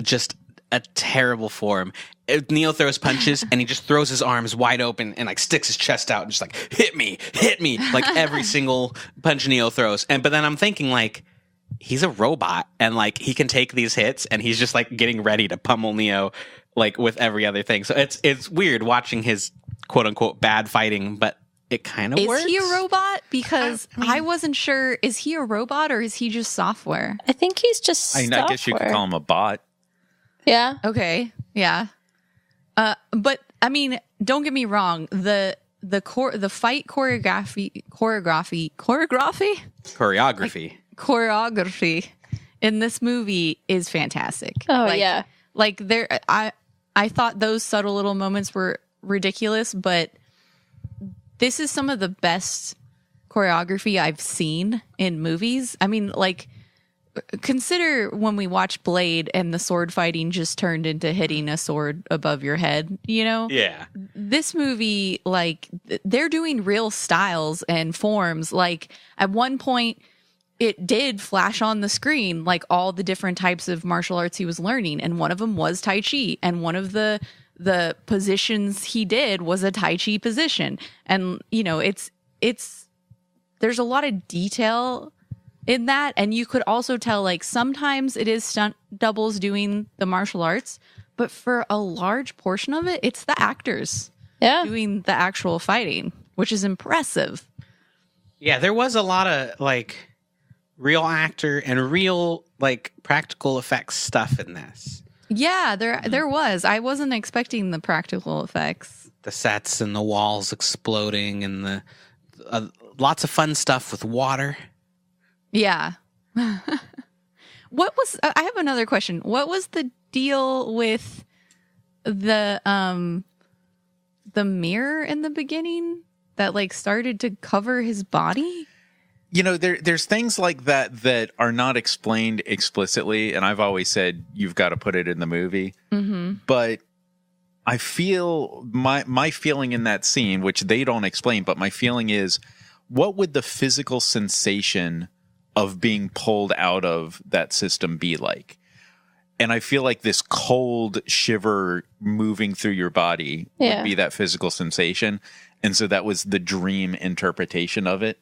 just a terrible form. Neo throws punches and he just throws his arms wide open and like sticks his chest out and just like hit me like every single punch Neo throws. But then I'm thinking like he's a robot and like he can take these hits and he's just like getting ready to pummel Neo like with every other thing. So it's weird watching his quote unquote bad fighting, but it kind of works. Is he a robot? Because I wasn't sure. Is he a robot or is he just software? I think he's just software. I guess you could call him a bot. Yeah. Okay. Yeah. But I mean, don't get me wrong. The fight choreography in this movie is fantastic. Oh yeah. Like I thought those subtle little moments were ridiculous, but this is some of the best choreography I've seen in movies. I mean, like, consider when we watch Blade and the sword fighting just turned into hitting a sword above your head, you know? Yeah. This movie, like, they're doing real styles and forms. Like, at one point, it did flash on the screen, like, all the different types of martial arts he was learning. And one of them was Tai Chi. And one of the positions he did was a Tai Chi position. And, you know, there's a lot of detail in that, and you could also tell like sometimes it is stunt doubles doing the martial arts, But for a large portion of it, it's the actors doing the actual fighting, which is impressive. Yeah, there was a lot of like real actor and real like practical effects stuff in this. Yeah, there was. I wasn't expecting the practical effects. The sets and the walls exploding and the lots of fun stuff with water. Yeah. What was? I have another question. What was the deal with the mirror in the beginning that like started to cover his body? You know, there's things like that are not explained explicitly, and I've always said you've got to put it in the movie. Mm-hmm. But I feel my feeling in that scene, which they don't explain, but my feeling is, what would the physical sensation of being pulled out of that system be like? And I feel like this cold shiver moving through your body would be that physical sensation. And so that was the dream interpretation of it.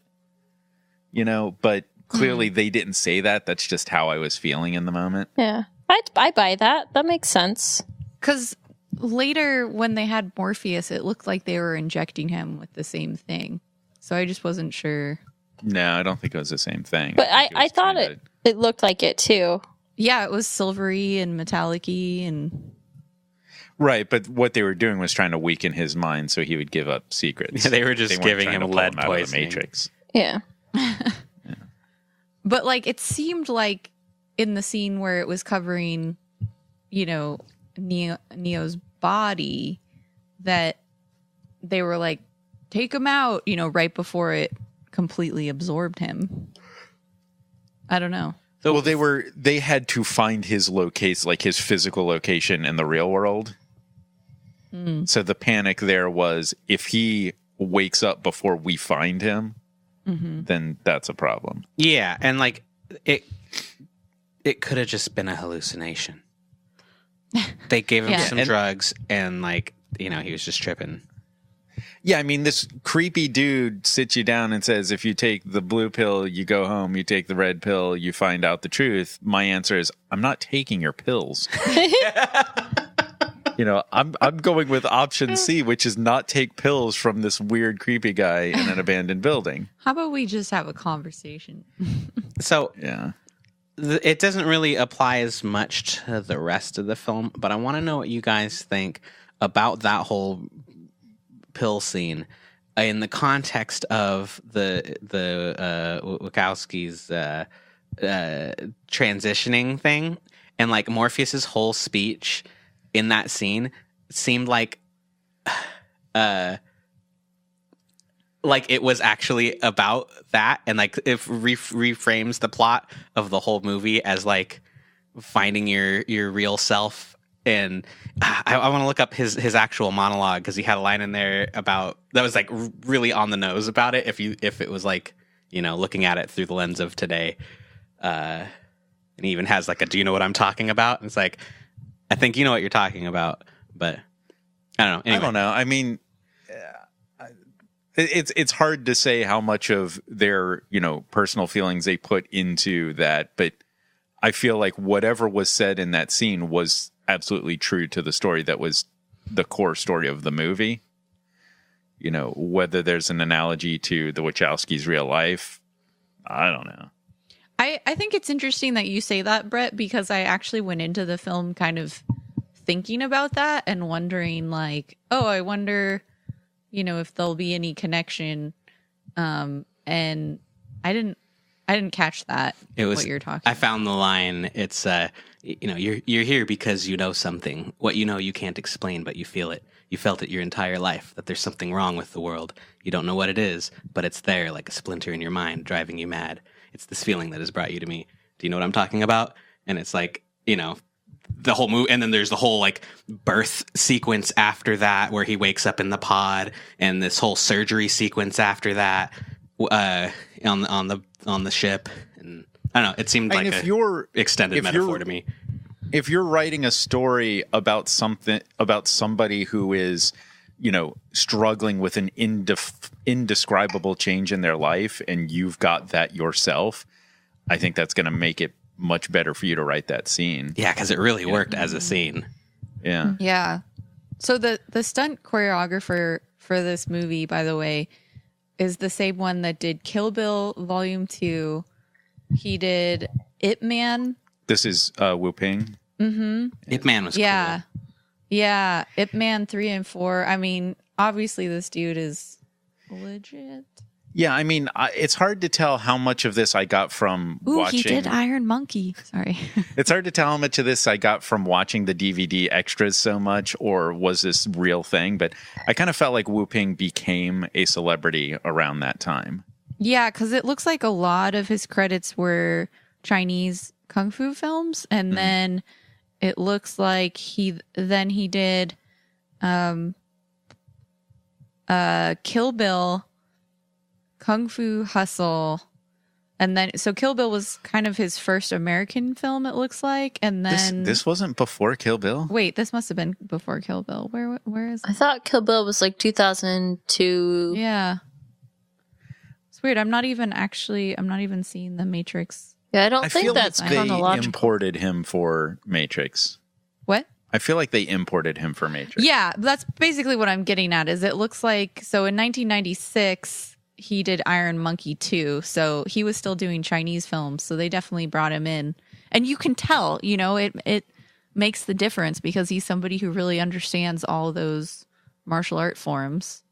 You know, but clearly they didn't say that. That's just how I was feeling in the moment. Yeah. I buy that. That makes sense. Because later when they had Morpheus, it looked like they were injecting him with the same thing. So I just wasn't sure. No, I don't think it was the same thing. But I thought it looked like it too. Yeah, it was silvery and metallic-y and... Right, but what they were doing was trying to weaken his mind so he would give up secrets. Yeah, they were just giving him lead poisoning. Matrix. Yeah. But like it seemed like in the scene where it was covering, you know, Neo's body, that they were like, take him out, you know, right before it completely absorbed him. I don't know. Well, they had to find his location, like his physical location in the real world. So the panic there was, if he wakes up before we find him, then that's a problem. Yeah, and like it could have just been a hallucination. They gave him some drugs, and like, you know, he was just tripping. Yeah, I mean, this creepy dude sits you down and says, if you take the blue pill, you go home. You take the red pill, you find out the truth. My answer is, I'm not taking your pills. You know, I'm going with option C, which is not take pills from this weird, creepy guy in an abandoned building. How about we just have a conversation? So, yeah, it doesn't really apply as much to the rest of the film, but I want to know what you guys think about that whole pill scene in the context of the Wachowski's transitioning thing, and like Morpheus's whole speech in that scene seemed like it was actually about that, and like it reframes the plot of the whole movie as like finding your real self. And I want to look up his actual monologue, because he had a line in there about that was like really on the nose about it. If it was like, you know, looking at it through the lens of today, and he even has like a, do you know what I'm talking about? And it's like, I think you know what you're talking about, but I don't know. Anyway. I don't know. I mean, it's hard to say how much of their, you know, personal feelings they put into that, but I feel like whatever was said in that scene was absolutely true to the story that was the core story of the movie. You know, whether there's an analogy to the Wachowskis' real life, I don't know. I think it's interesting that you say that, Bret, because I actually went into the film kind of thinking about that and wondering like, oh, I wonder, you know, if there'll be any connection. And I didn't catch that. It was what you're talking. I found the line. It's you know, you're here because you know something. What you know you can't explain, but you feel it. You felt it your entire life, that there's something wrong with the world. You don't know what it is, but it's there like a splinter in your mind, driving you mad. It's this feeling that has brought you to me. Do you know what I'm talking about? And it's like, you know, the whole movie, and then there's the whole like birth sequence after that, where he wakes up in the pod, and this whole surgery sequence after that, on the ship. And I don't know, it seemed like an extended metaphor to me. If you're writing a story about somebody who is, you know, struggling with an indescribable change in their life, and you've got that yourself, I think that's going to make it much better for you to write that scene. Yeah, because it really worked as a scene. Yeah. Yeah. So the stunt choreographer for this movie, by the way, is the same one that did Kill Bill Volume 2. He did Ip Man. This is Wu Ping. Mm-hmm. Ip Man was cool. Yeah. Ip Man 3 and 4. I mean, obviously this dude is legit. Yeah, I mean, it's hard to tell how much of this I got from watching. He did Iron Monkey. Sorry. It's hard to tell how much of this I got from watching the DVD extras so much, or was this real thing? But I kind of felt like Wu Ping became a celebrity around that time. Yeah, because it looks like a lot of his credits were Chinese kung fu films, and then it looks like he did Kill Bill, Kung Fu Hustle, and then so Kill Bill was kind of his first American film, it looks like, and then this wasn't before Kill Bill. Wait, this must have been before Kill Bill. Where is it? I thought Kill Bill was like 2002. Yeah, it's weird. I'm not even seeing The Matrix. Yeah, I don't I think feel that's like they chronological. imported him for Matrix. What? I feel like they imported him for Matrix. Yeah, that's basically what I'm getting at. Is it looks like so in 1996 he did Iron Monkey 2, so he was still doing Chinese films, so they definitely brought him in, and you can tell, it makes the difference because he's somebody who really understands all those martial art forms.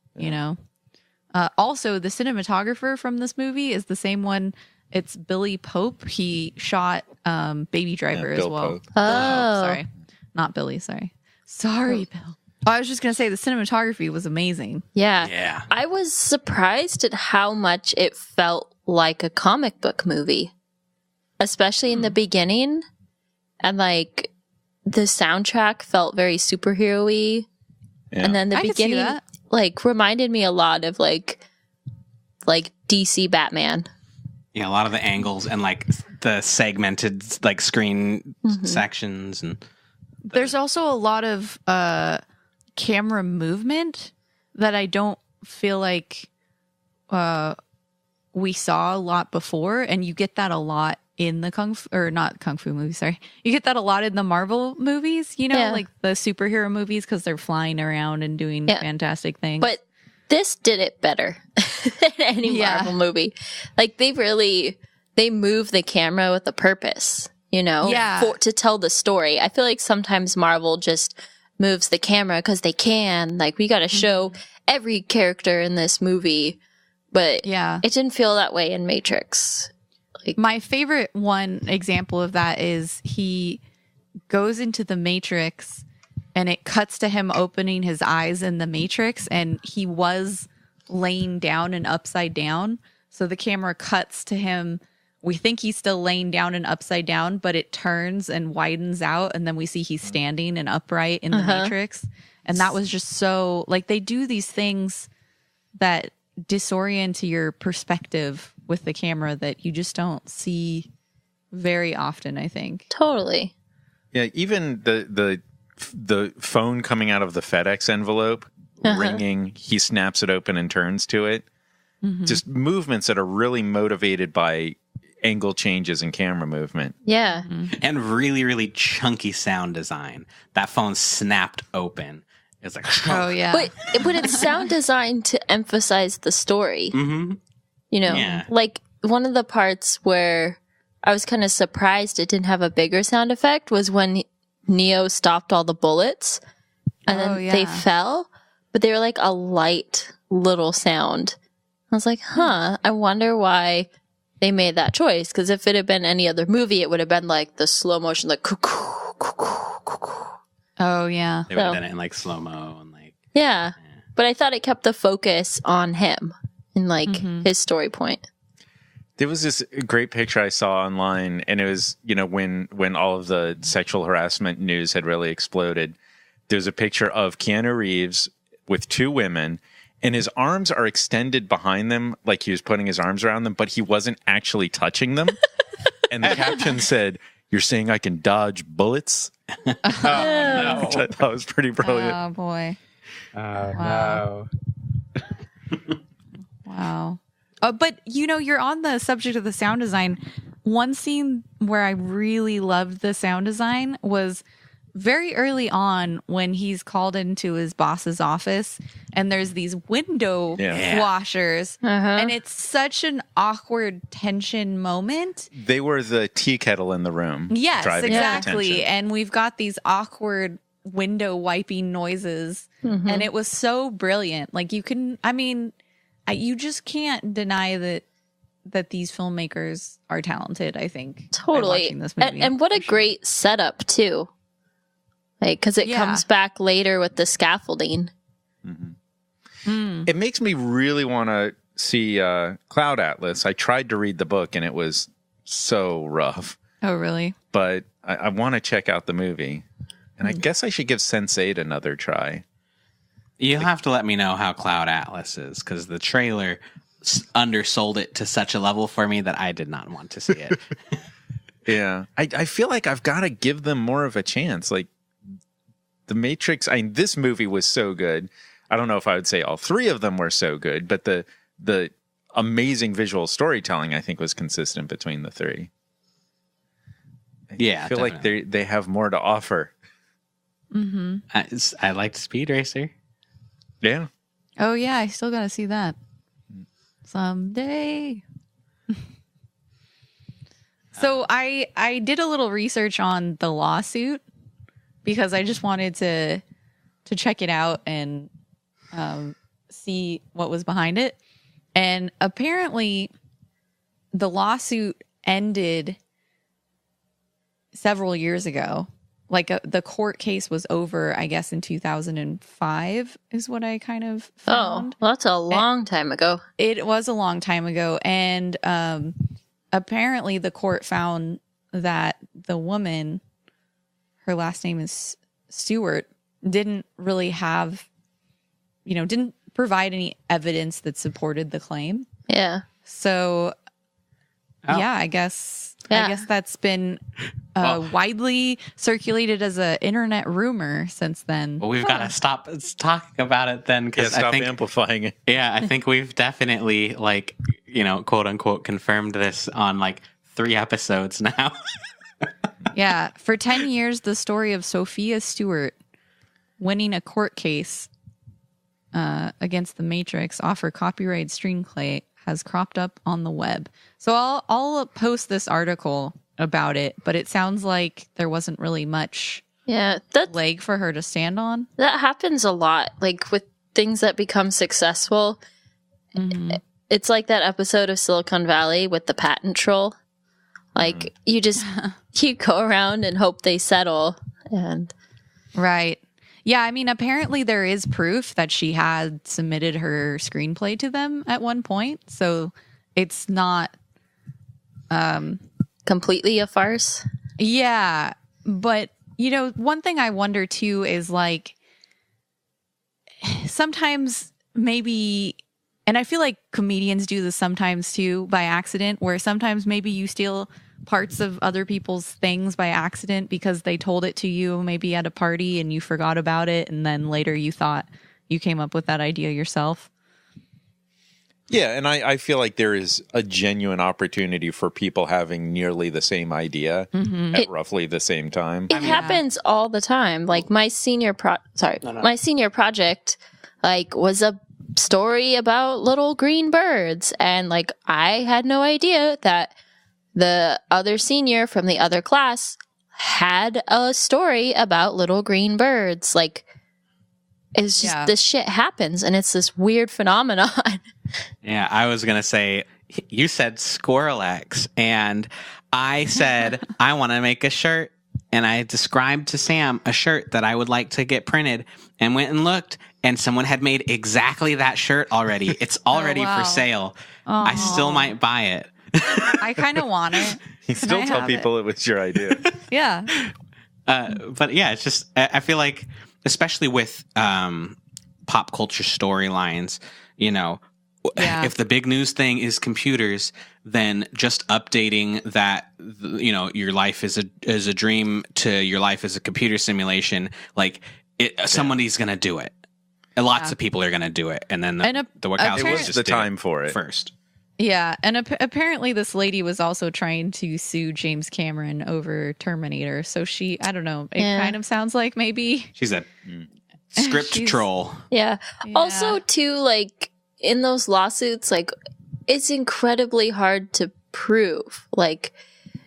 Also, the cinematographer from this movie is the same one. It's Billy Pope. He shot Baby Driver as well. Pope. Oh, Sorry, not Billy. Sorry, Bill. I was just going to say the cinematography was amazing. Yeah. I was surprised at how much it felt like a comic book movie, especially in the beginning. And like the soundtrack felt very superhero-y. Yeah. And then the I could see beginning that. like reminded me a lot of like DC Batman. Yeah, a lot of the angles and like the segmented like screen sections, and There's also a lot of camera movement that I don't feel like we saw a lot before, and you get that a lot in the not kung fu movies. Sorry, you get that a lot in the Marvel movies. Like the superhero movies because they're flying around and doing fantastic things. But this did it better than any Marvel movie. Like they move the camera with a purpose, to tell the story. I feel like sometimes Marvel just moves the camera because they can. Like we got to show every character in this movie, but it didn't feel that way in Matrix. Like my favorite one example of that is he goes into the Matrix and it cuts to him opening his eyes in the Matrix, and he was laying down and upside down. So the camera cuts to him. We think he's still laying down and upside down, but it turns and widens out, and then we see he's standing and upright in the Matrix. And that was just so, like, they do these things that disorient your perspective with the camera that you just don't see very often, I think. totally. Yeah, even the phone coming out of the FedEx envelope, ringing, he snaps it open and turns to it. Just movements that are really motivated by angle changes and camera movement. Yeah. and really, really chunky sound design. That phone snapped open. It's like, Oh, yeah. But it's sound designed to emphasize the story. Yeah. Like one of the parts where I was kind of surprised it didn't have a bigger sound effect was when Neo stopped all the bullets and then they fell, but they were like a light little sound. I was like, I wonder why they made that choice. Because if it had been any other movie, it would have been like the slow motion, like cuckoo, cuckoo, cuckoo. Oh, yeah. They would have done it in like slow mo and like. Yeah. But I thought it kept the focus on him and like his story point. There was this great picture I saw online, and it was, when all of the sexual harassment news had really exploded. There's a picture of Keanu Reeves with two women, and his arms are extended behind them like he was putting his arms around them, but he wasn't actually touching them. And the caption said, "You're saying I can dodge bullets?" No. Which I thought was pretty brilliant. Oh, boy. No. Wow. But, you're on the subject of the sound design. One scene where I really loved the sound design was very early on when he's called into his boss's office and there's these window washers and it's such an awkward tension moment. They were the tea kettle in the room. Yes, driving exactly. And we've got these awkward window wiping noises and it was so brilliant. Like you just can't deny that these filmmakers are talented, I think. Totally. This movie, and what a great setup, too. Like, because it comes back later with the scaffolding. It makes me really want to see Cloud Atlas. I tried to read the book, and it was so rough. Oh, really? But I want to check out the movie. And I guess I should give Sense8 another try. You'll have to let me know how Cloud Atlas is, because the trailer undersold it to such a level for me that I did not want to see it. Yeah. I feel like I've got to give them more of a chance. Like, The Matrix, this movie was so good. I don't know if I would say all three of them were so good, but the amazing visual storytelling, I think, was consistent between the three. I feel like they have more to offer. I liked Speed Racer. Yeah. Oh, yeah. I still got to see that someday. So I did a little research on the lawsuit because I just wanted to check it out and see what was behind it. And apparently the lawsuit ended several years ago. Like the court case was over, I guess, in 2005 is what I kind of found. Oh, well, that's a long time ago. It was a long time ago. And apparently the court found that the woman, her last name is Stewart, didn't really have, didn't provide any evidence that supported the claim. Yeah. So, I guess that's been widely circulated as an internet rumor since then. Well, we've got to stop talking about it then, because stop amplifying it. Yeah, I think we've definitely, quote unquote, confirmed this on 3 episodes now. Yeah, for 10 years, the story of Sophia Stewart winning a court case against the Matrix off her copyrighted screenplay has cropped up on the web. So I'll post this article about it, but it sounds like there wasn't really much leg for her to stand on. That happens a lot, like with things that become successful. It's like that episode of Silicon Valley with the patent troll. Like you go around and hope they settle. And right. Yeah, I mean, apparently there is proof that she had submitted her screenplay to them at one point. So it's not completely a farce. Yeah. But, one thing I wonder too is sometimes maybe, and I feel like comedians do this sometimes too by accident, where sometimes maybe you steal parts of other people's things by accident because they told it to you maybe at a party and you forgot about it, and then later you thought you came up with that idea yourself. Yeah, and I feel like there is a genuine opportunity for people having nearly the same idea at roughly the same time. It happens all the time. Like my senior project was a story about little green birds, and I had no idea that the other senior from the other class had a story about little green birds. It's just this shit happens, and it's this weird phenomenon. Yeah, I was going to say, you said Squirrel X, and I said, I want to make a shirt, and I described to Sam a shirt that I would like to get printed, and went and looked, and someone had made exactly that shirt already. It's already for sale. Aww. I still might buy it. I kind of want it. You still tell people it was your idea. Yeah. But yeah, it's just, I feel like, especially with pop culture storylines, if the big news thing is computers, then just updating that, your life is a dream to your life as a computer simulation, somebody's going to do it. Lots of people are going to do it. And then the Wachowskis it was the time for it first. Yeah, and apparently this lady was also trying to sue James Cameron over Terminator. So I don't know, it kind of sounds like maybe she's a script troll. Yeah. Also, too, like, in those lawsuits, like, it's incredibly hard to prove. Like,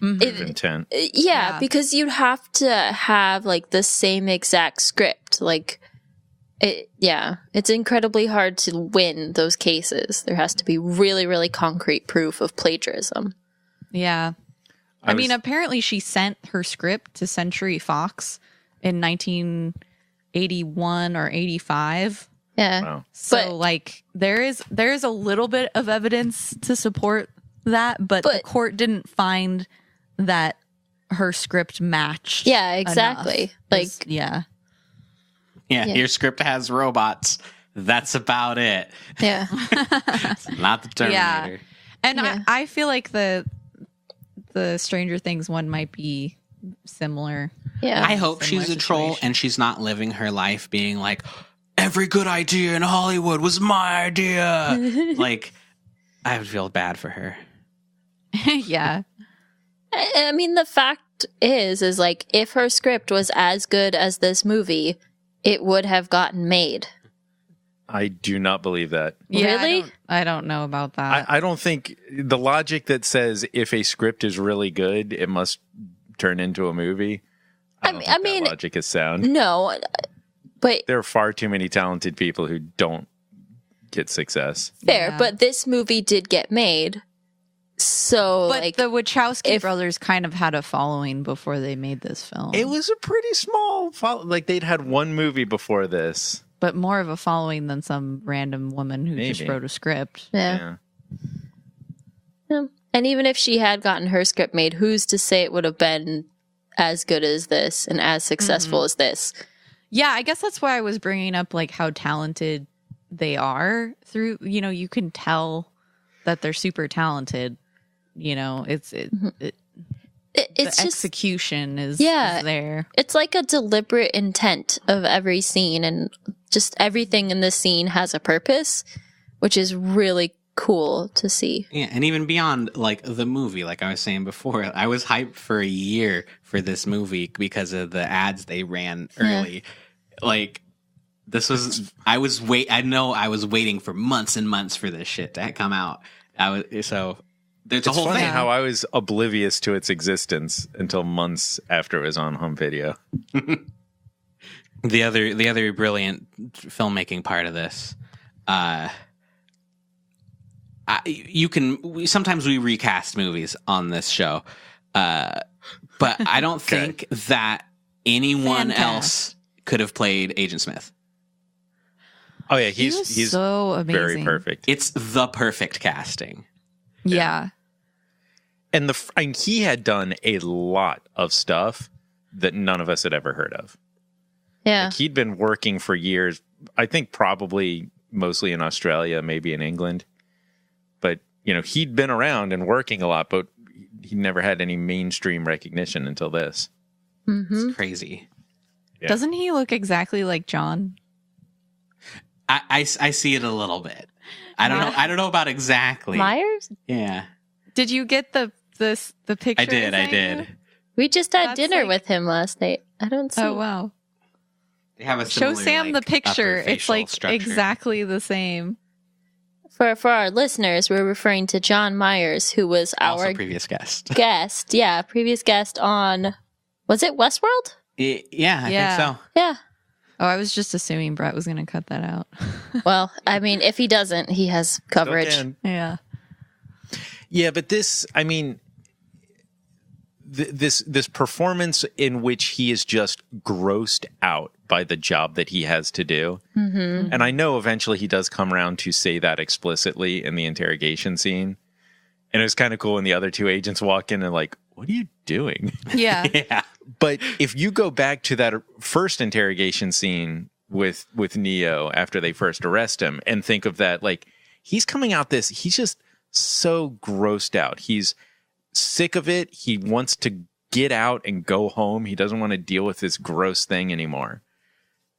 intent. Yeah, because you'd have to have, like, the same exact script. Like, it's incredibly hard to win those cases. There has to be really, really concrete proof of plagiarism. Yeah. I mean, apparently she sent her script to Century Fox in 1981 or 85. Yeah. Wow. So, like, there's a little bit of evidence to support that, but the court didn't find that her script matched. Yeah, exactly. Enough. Like, yeah, your script has robots. That's about it. Yeah. It's not the Terminator. Yeah. And I feel like the Stranger Things one might be similar. Yeah. I hope she's a troll and she's not living her life being like, every good idea in Hollywood was my idea. Like, I would feel bad for her. Yeah. I mean, the fact is like, if her script was as good as this movie, it would have gotten made. I do not believe that. Yeah, Really? I don't know about that. I don't think the logic that says if a script is really good, it must turn into a movie. I mean, that logic is sound. No, but there are far too many talented people who don't get success. Fair, but this movie did get made. So, but like, the Wachowski brothers kind of had a following before they made this film. It was a pretty small like they'd had one movie before this. But more of a following than some random woman who just wrote a script. Yeah. And even if she had gotten her script made, who's to say it would have been as good as this and as successful as this? Yeah, I guess that's why I was bringing up, like, how talented they are through, you can tell that they're super talented. It's the execution is there. It's like a deliberate intent of every scene, and just everything in this scene has a purpose, which is really cool to see. Yeah, and even beyond, like, the movie, like I was saying before, I was hyped for a year for this movie because of the ads they ran early. Like, this was, I was waiting for months and months for this shit to come out. There's a whole funny thing. How I was oblivious to its existence until months after it was on home video. The other brilliant filmmaking part of this, sometimes we recast movies on this show, but I don't think that anyone else could have played Agent Smith. Oh yeah, he's so amazing. Very perfect. It's the perfect casting. Yeah. And he had done a lot of stuff that none of us had ever heard of. Yeah. Like, he'd been working for years, I think probably mostly in Australia, maybe in England. But, he'd been around and working a lot, but he never had any mainstream recognition until this. Mm-hmm. It's crazy. Yeah. Doesn't he look exactly like John? I see it a little bit. I don't know about exactly. Myers? Yeah. Did you get the picture? I did. We just had dinner with him last night. I don't see. Oh wow. They have a similar, show Sam the picture. It's like structure. Exactly the same. For our listeners, we're referring to John Myers, who was our previous guest. Previous guest on, was it Westworld? Yeah, I think so. Yeah. Oh, I was just assuming Bret was going to cut that out. Well, I mean, if he doesn't, he has coverage. Yeah. Yeah, but this performance in which he is just grossed out by the job that he has to do. Mm-hmm. And I know eventually he does come around to say that explicitly in the interrogation scene. And it was kind of cool when the other two agents walk in and like, what are you doing? Yeah. Yeah. But if you go back to that first interrogation scene with Neo after they first arrest him and think of that, like, he's coming out he's just so grossed out. He's sick of it. He wants to get out and go home. He doesn't want to deal with this gross thing anymore.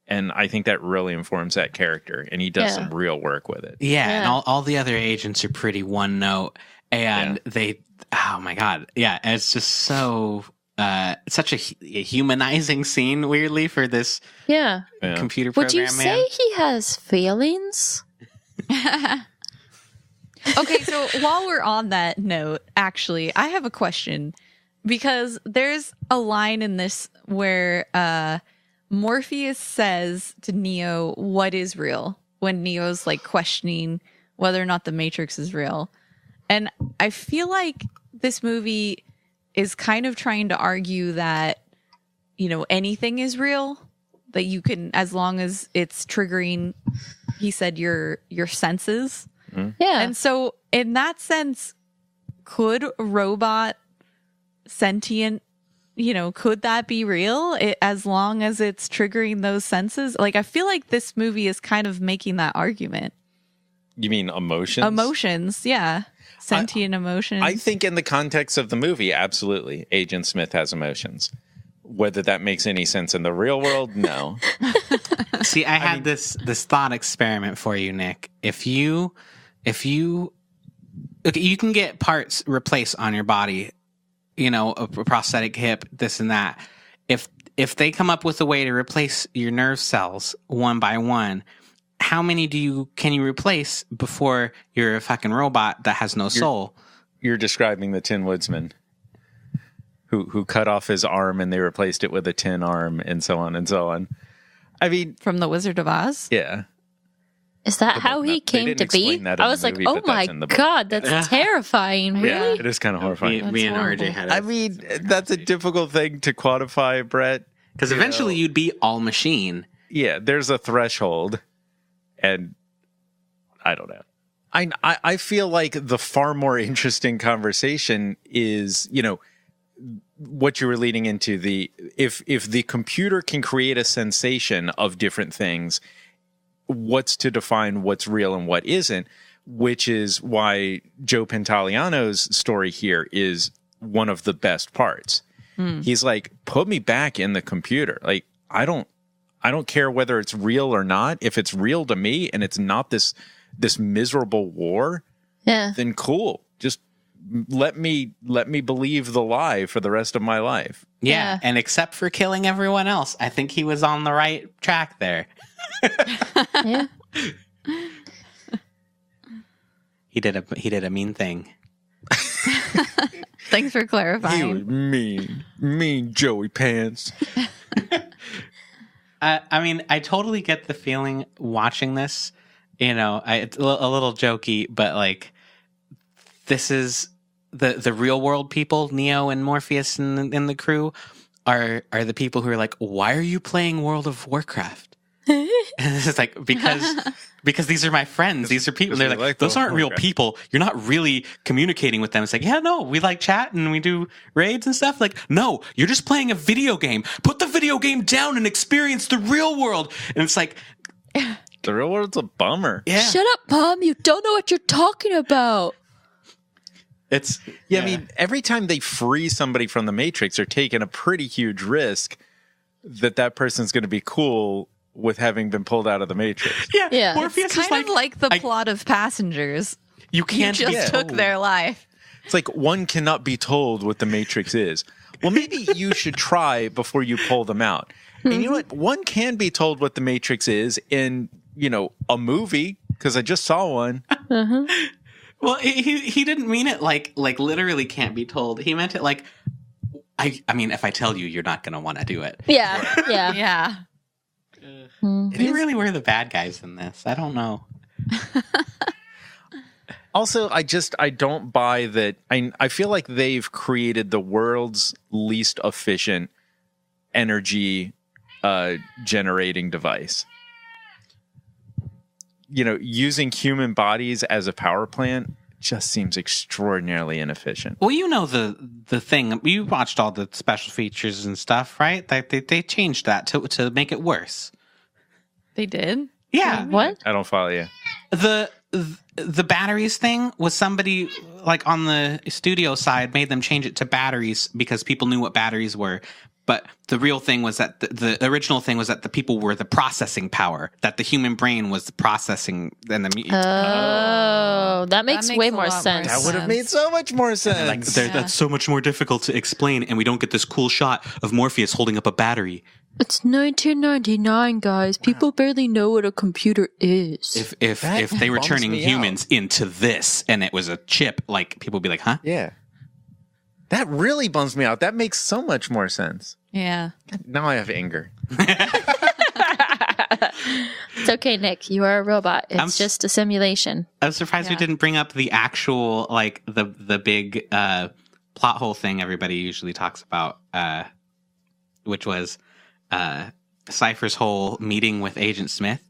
And I think that really informs that character, and he does some real work with it. Yeah, and all the other agents are pretty one note, and they, oh my god, yeah, it's just so such a humanizing scene, weirdly, for this computer program. Would you say he has feelings? Okay, so while we're on that note, actually, I have a question, because there's a line in this where Morpheus says to Neo, "What is real?" when Neo's like questioning whether or not the Matrix is real. And I feel like this movie is kind of trying to argue that, you know, anything is real, that you can, as long as it's triggering, he said, your senses. Yeah. And so in that sense, could a robot, sentient, you know, could that be real as long as it's triggering those senses? Like, I feel like this movie is kind of making that argument. You mean emotions? Emotions, yeah. Sentient emotions. I think in the context of the movie, absolutely, Agent Smith has emotions. Whether that makes any sense in the real world, no. See, I had this thought experiment for you, Nick. If you okay, you can get parts replaced on your body, you know, a prosthetic hip, this and that. If they come up with a way to replace your nerve cells one by one, how many can you replace before you're a fucking robot that has no soul? You're describing the Tin Woodsman who cut off his arm and they replaced it with a tin arm and so on and so on. I mean, from The Wizard of Oz? Yeah. Is that how he came to be? I was like, oh my God, that's terrifying. Really? Yeah, it is kind of horrifying. Me and RJ had it. I mean, that's a difficult thing to quantify, Brett. Because eventually you'd be all machine. Yeah, there's a threshold. And I don't know. I feel like the far more interesting conversation is, you know, what you were leading into, if the computer can create a sensation of different things, what's to define what's real and what isn't, which is why Joe Pantoliano's story here is one of the best parts. He's like, put me back in the computer. Like, I don't care whether it's real or not. If it's real to me and it's not this miserable war, then cool. Just let me believe the lie for the rest of my life. Yeah. And except for killing everyone else, I think he was on the right track there. Yeah. He did a mean thing. Thanks for clarifying. He was mean Joey Pants. I mean, I totally get the feeling watching this. You know, it's a little jokey, but like, this is the real world people. Neo and Morpheus and the crew are the people who are like, why are you playing World of Warcraft? And it's like, because these are my friends. These are people. They're like, those aren't real people. You're not really communicating with them. It's like, yeah, no, we like chat and we do raids and stuff. Like, no, you're just playing a video game. Put the video game down and experience the real world. And it's like, the real world's a bummer. Yeah. Shut up, Mom. You don't know what you're talking about. It's I mean, every time they free somebody from the Matrix, they're taking a pretty huge risk that person's going to be cool with having been pulled out of the Matrix. Yeah. Morpheus it's kind of like the plot of Passengers. You can't just took their life. It's like one cannot be told what the Matrix is. Well, maybe you should try before you pull them out. And you know what? One can be told what the Matrix is in, you know, a movie, because I just saw one. Well, he didn't mean it like literally can't be told. He meant it like, I mean, if I tell you, you're not going to want to do it. Yeah. They really were the bad guys in this. I don't know. Also, I don't buy that. I feel like they've created the world's least efficient energy generating device. You know, using human bodies as a power plant just seems extraordinarily inefficient. Well, you know the thing. You watched all the special features and stuff, right? They changed that to make it worse. They did? Yeah. What? I don't follow you. The batteries thing was somebody like on the studio side made them change it to batteries because people knew what batteries were. But the real thing was that the original thing was that the people were the processing power, that the human brain was the processing and the that makes way more sense. That would have made so much more sense. That's so much more difficult to explain, and we don't get this cool shot of Morpheus holding up a battery. It's 1999, guys. People barely know what a computer is. If they were turning humans into this and it was a chip, like people would be like, huh? Yeah. That really bums me out. That makes so much more sense. Yeah. Now I have anger. It's okay, Nick. You are a robot. It's just a simulation. I'm surprised we didn't bring up the actual, like, the big plot hole thing everybody usually talks about, which was Cypher's whole meeting with Agent Smith.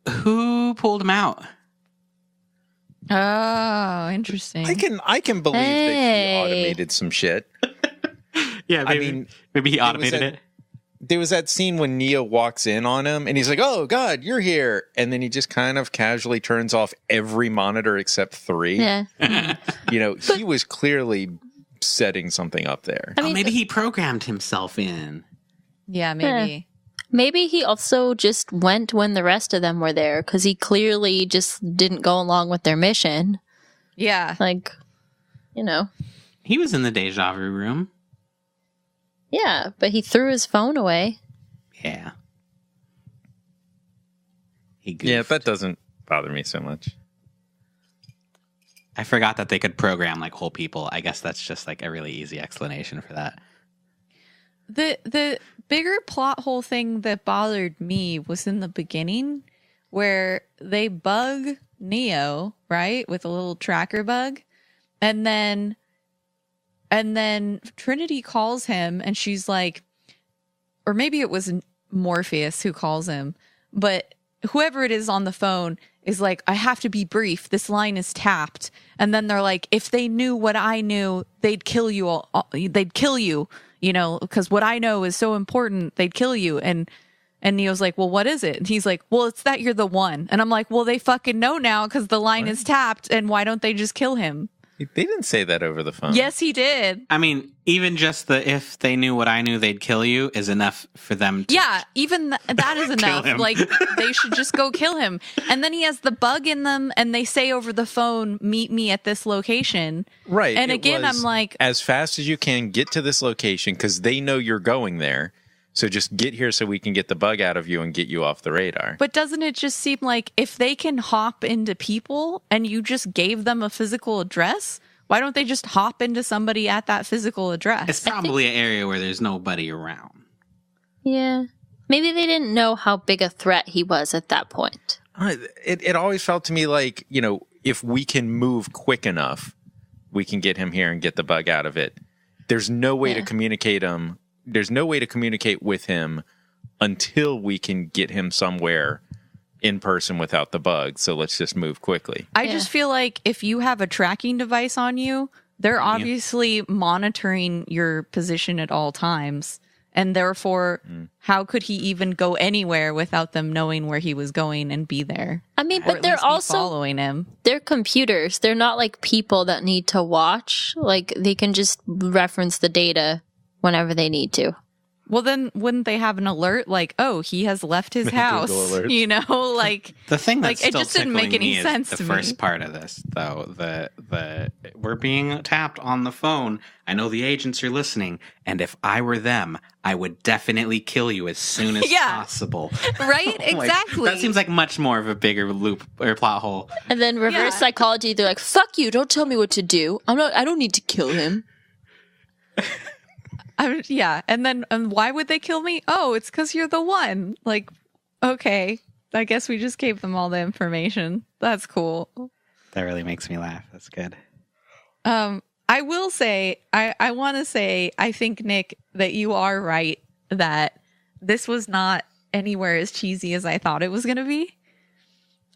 Who pulled him out? Oh, interesting. I can believe that he automated some shit. Yeah, maybe he automated it. There was that scene when Neo walks in on him and he's like, "Oh God, you're here," and then he just kind of casually turns off every monitor except 3. Yeah. He was clearly setting something up there. I mean, maybe he programmed himself in. Yeah, maybe. Yeah. Maybe he also just went when the rest of them were there because he clearly just didn't go along with their mission. Yeah. Like, He was in the deja vu room. Yeah, but he threw his phone away. Yeah. He goofed. Yeah, that doesn't bother me so much. I forgot that they could program like whole people. I guess that's just like a really easy explanation for that. The bigger plot hole thing that bothered me was in the beginning where they bug Neo, right? With a little tracker bug. And then Trinity calls him and she's like, or maybe it was Morpheus who calls him, but whoever it is on the phone is like, I have to be brief. This line is tapped. And then they're like, if they knew what I knew, they'd kill you. They'd kill you, because what I know is so important. They'd kill you. And Neo's like, well, what is it? And he's like, well, it's that you're the one. And I'm like, well, they fucking know now because the line is tapped. And why don't they just kill him? They didn't say that over the phone. Yes, he did. I mean, even just if they knew what I knew, they'd kill you is enough for them to... Yeah, even that is enough. Like, they should just go kill him. And then he has the bug in them, and they say over the phone, meet me at this location. Right. And again, I'm like... As fast as you can, get to this location, because they know you're going there. So just get here so we can get the bug out of you and get you off the radar. But doesn't it just seem like if they can hop into people and you just gave them a physical address, why don't they just hop into somebody at that physical address? It's probably an area where there's nobody around. Yeah. Maybe they didn't know how big a threat he was at that point. It always felt to me like, if we can move quick enough, we can get him here and get the bug out of it. There's no way to communicate him. There's no way to communicate with him until we can get him somewhere in person without the bug. So let's just move quickly. I just feel like if you have a tracking device on you, they're obviously monitoring your position at all times. And therefore, how could he even go anywhere without them knowing where he was going and be there? I mean, but they're also following him. They're computers. They're not like people that need to watch. Like, they can just reference the data whenever they need to. Well, then wouldn't they have an alert like, oh, he has left his house? Like the thing that it just didn't make any sense to me. The first part of this, though, the we're being tapped on the phone. I know the agents are listening, and if I were them, I would definitely kill you as soon as possible. Right? Exactly. That seems like much more of a bigger loop or plot hole. And then reverse psychology, they're like, fuck you, don't tell me what to do. I don't need to kill him. And why would they kill me? Oh, it's because you're the one. Like, okay, I guess we just gave them all the information. That's cool. That really makes me laugh. That's good. I will say, I want to say, I think, Nick, that you are right that this was not anywhere as cheesy as I thought it was going to be.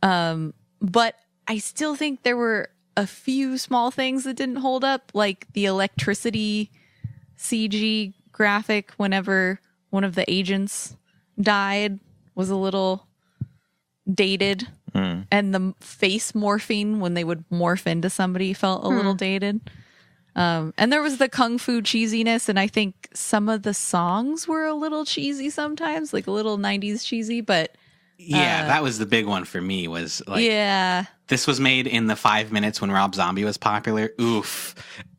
But I still think there were a few small things that didn't hold up, like the electricity CG graphic whenever one of the agents died was a little dated. And the face morphing when they would morph into somebody felt a little dated. And there was the kung fu cheesiness, and I think some of the songs were a little cheesy sometimes, like a little 90s cheesy, but yeah, that was the big one for me, was like, yeah, this was made in the 5 minutes when Rob Zombie was popular. Oof.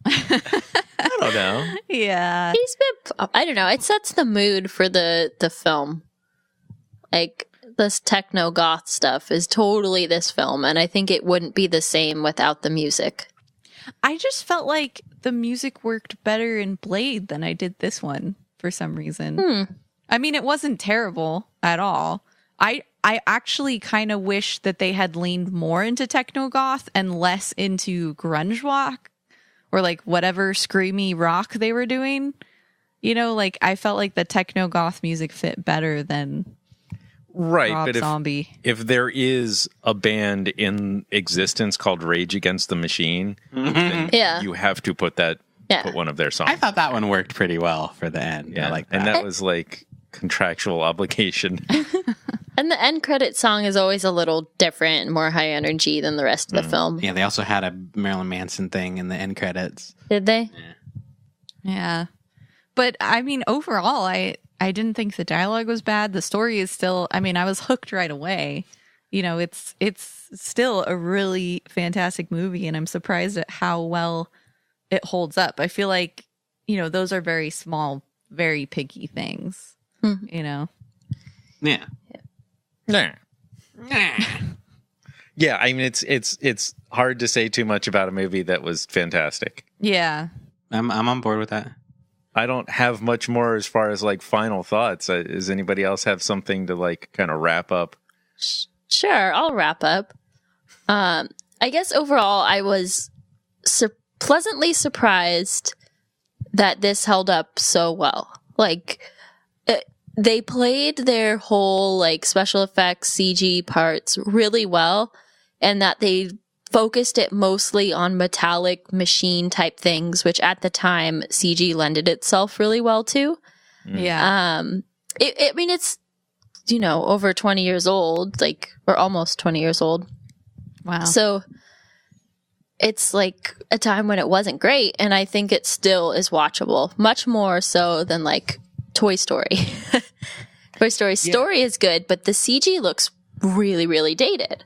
I don't know. Yeah. I don't know. It sets the mood for the film. Like, this techno goth stuff is totally this film, and I think it wouldn't be the same without the music. I just felt like the music worked better in Blade than I did this one for some reason. I mean, it wasn't terrible at all. I actually kind of wish that they had leaned more into techno goth and less into grunge rock or like whatever screamy rock they were doing. You know, like I felt like the techno goth music fit better than Rob Zombie. If there is a band in existence called Rage Against the Machine, then you have to put one of their songs. I thought that one worked pretty well for the end. Yeah, I like that. And that was like contractual obligation. And the end credit song is always a little different and more high energy than the rest of the film. Yeah, they also had a Marilyn Manson thing in the end credits. Did they? Yeah. But I mean, overall, I didn't think the dialogue was bad. The story is still, I mean, I was hooked right away. You know, it's still a really fantastic movie, and I'm surprised at how well it holds up. I feel like, you know, those are very small, very picky things, you know? Yeah. Yeah. Yeah, I mean, it's hard to say too much about a movie that was fantastic. Yeah. I'm on board with that. I don't have much more as far as like final thoughts. Does anybody else have something to like kind of wrap up? Sure, I'll wrap up. I guess overall, I was pleasantly surprised that this held up so well. Like, they played their whole like special effects CG parts really well, and that they focused it mostly on metallic machine type things, which at the time CG lended itself really well to. Yeah. I mean, it's, you know, over 20 years old, like, or almost 20 years old. Wow. So it's like a time when it wasn't great, and I think it still is watchable, much more so than like Toy Story. Toy Story story is good, but the CG looks really, really dated.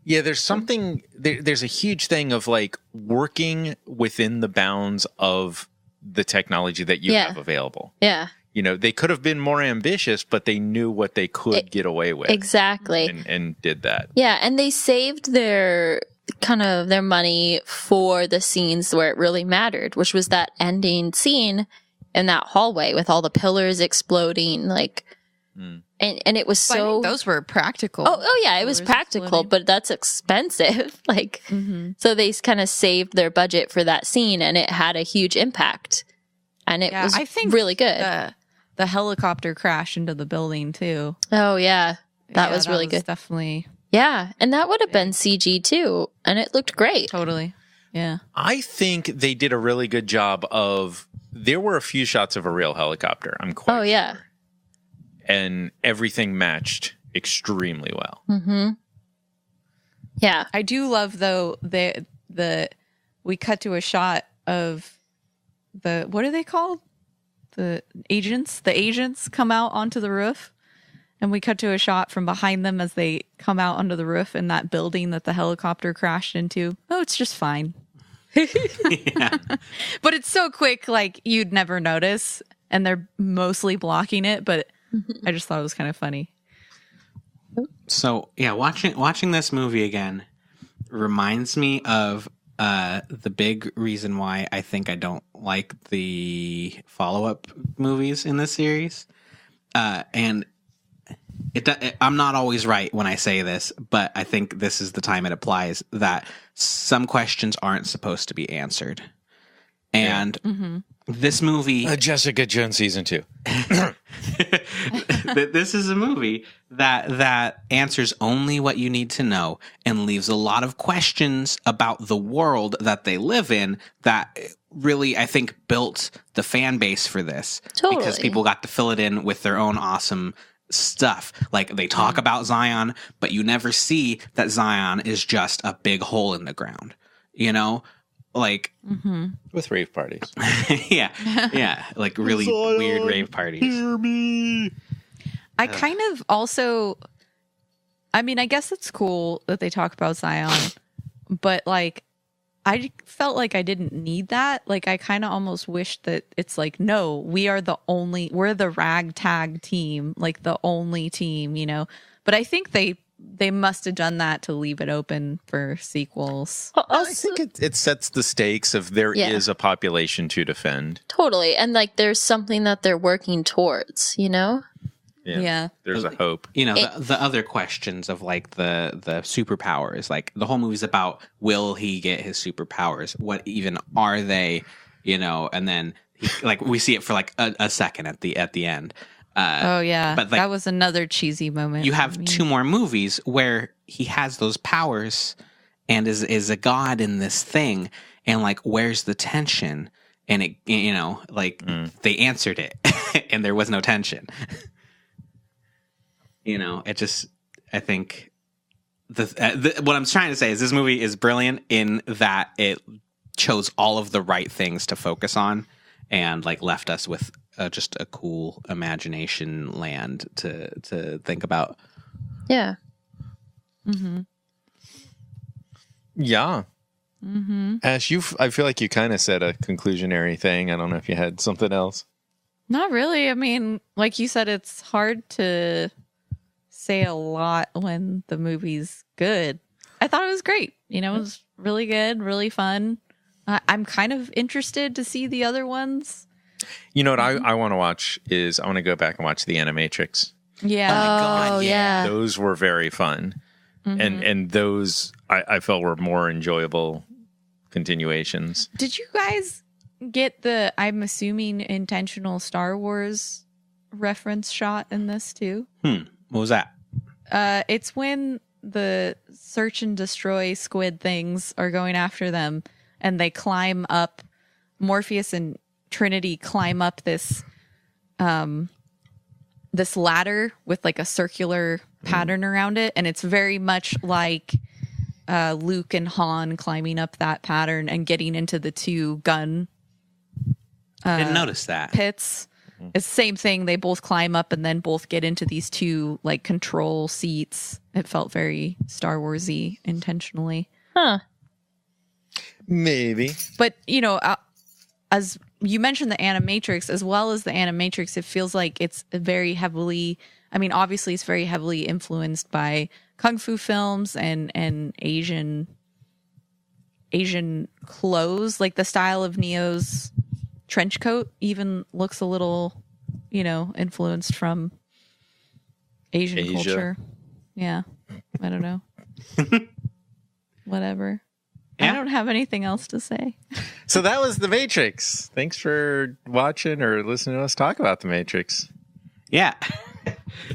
Yeah, there's something, there's a huge thing of like working within the bounds of the technology that you have available. Yeah. You know, they could have been more ambitious, but they knew what they could get away with. Exactly. And did that. Yeah, and they saved their money for the scenes where it really mattered, which was that ending scene in that hallway with all the pillars exploding, like, and it was so. I think those were practical. Oh yeah, it was practical, exploding. But that's expensive. Like, so they kind of saved their budget for that scene, and it had a huge impact, and it was, I think, really good. The helicopter crash into the building too. Oh yeah, that was really good. Definitely. Yeah, and that would have been CG too, and it looked great. Totally. Yeah. I think they did a really good job of. There were a few shots of a real helicopter. I'm quite sure. Yeah. And everything matched extremely well. Mm-hmm. Yeah. I do love though we cut to a shot of what are they called? The agents. The agents come out onto the roof, and we cut to a shot from behind them as they come out onto the roof in that building that the helicopter crashed into. Oh, it's just fine. Yeah. But it's so quick, like you'd never notice, and they're mostly blocking it, but I just thought it was kind of funny. So yeah, watching this movie again reminds me of the big reason why I think I don't like the follow-up movies in this series. And I'm not always right when I say this, but I think this is the time it applies, that some questions aren't supposed to be answered. And this movie... Jessica Jones season 2. This is a movie that answers only what you need to know and leaves a lot of questions about the world that they live in that really, I think, built the fan base for this. Totally. Because people got to fill it in with their own awesome stuff. Like, they talk about Zion, but you never see that Zion is just a big hole in the ground. You know? like with rave parties. yeah, like really weird rave parties. Hear me. I kind of also, I mean, I guess it's cool that they talk about Zion, but like, I felt like I didn't need that. Like, I kind of almost wish that it's like, no, we're the ragtag team, like the only team, you know? But I think they must have done that to leave it open for sequels. I think it sets the stakes of there is a population to defend. Totally. And like, there's something that they're working towards, you know? Yeah. There's a hope. You know, the other questions of like the superpowers, like the whole movie's about, will he get his superpowers? What even are they? You know, and then like we see it for like a second at the end. But like, that was another cheesy moment. You have two more movies where he has those powers and is a god in this thing, and like, where's the tension? And it, you know, like they answered it, and there was no tension. You know, it just, I think what I'm trying to say is this movie is brilliant in that it chose all of the right things to focus on and like left us with just a cool imagination land to think about. Yeah. Yeah. Ash, I feel like you kind of said a conclusionary thing. I don't know if you had something else. Not really. I mean, like you said, it's hard to say a lot when the movie's good. I thought it was great. You know, it was really good, really fun. I'm kind of interested to see the other ones. You know what I want to watch is I want to go back and watch the Animatrix. Yeah. Oh my God, yeah. Those were very fun. And those I felt were more enjoyable continuations. Did you guys get the, I'm assuming, intentional Star Wars reference shot in this too? What was that? It's when the search and destroy squid things are going after them, and they climb up. Morpheus and Trinity climb up this this ladder with like a circular pattern around it, and it's very much like Luke and Han climbing up that pattern and getting into the two gun Didn't notice that. pits. It's the same thing. They both climb up and then both get into these two like control seats. It felt very Star Wars-y intentionally. Huh. Maybe. But, you know, as you mentioned the Animatrix, as well as the Animatrix, it feels like it's very heavily, I mean, obviously it's very heavily influenced by Kung Fu films and Asian clothes. Like the style of Neo's trench coat even looks a little, you know, influenced from Asian culture. Yeah. I don't know. Whatever. Yeah. I don't have anything else to say. So that was The Matrix. Thanks for watching or listening to us talk about The Matrix. Yeah.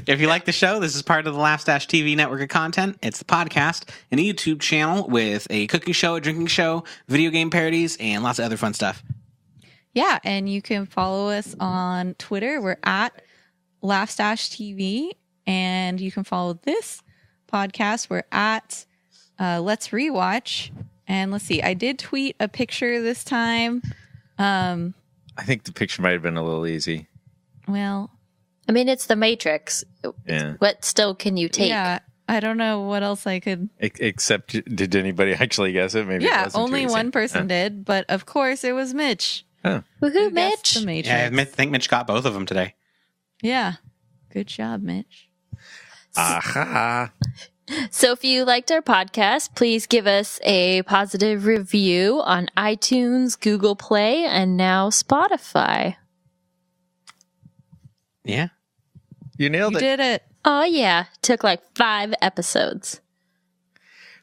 If you like the show, this is part of the Laugh TV network of content. It's the podcast, an YouTube channel with a cooking show, a drinking show, video game parodies, and lots of other fun stuff. Yeah, and you can follow us on Twitter. We're at Laugh TV, and you can follow this podcast. We're at Let's Rewatch. And let's see, I did tweet a picture this time. I think the picture might have been a little easy. Well, I mean, it's The Matrix. Yeah. What still can you take? yeah, I don't know what else I could. Except, did anybody actually guess it? Maybe it Yeah, wasn't only too easy. one person did, but of course it was Mitch. Oh. Woohoo, who guessed Mitch. The Matrix. Yeah, I think Mitch got both of them today. Yeah, good job, Mitch. Aha. So if you liked our podcast, please give us a positive review on iTunes, Google Play, and now Spotify. Yeah. You nailed You it. did it. Oh, yeah. Took like 5 episodes.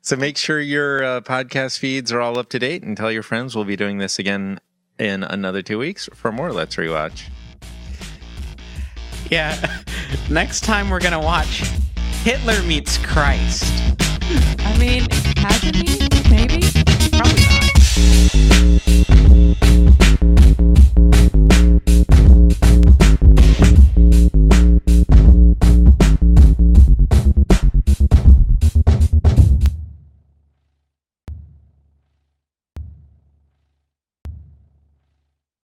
So make sure your podcast feeds are all up to date and tell your friends we'll be doing this again in another 2 weeks for more Let's Rewatch. Yeah. Next time we're going to watch Hitler Meets Christ. I mean, imagine me. Maybe.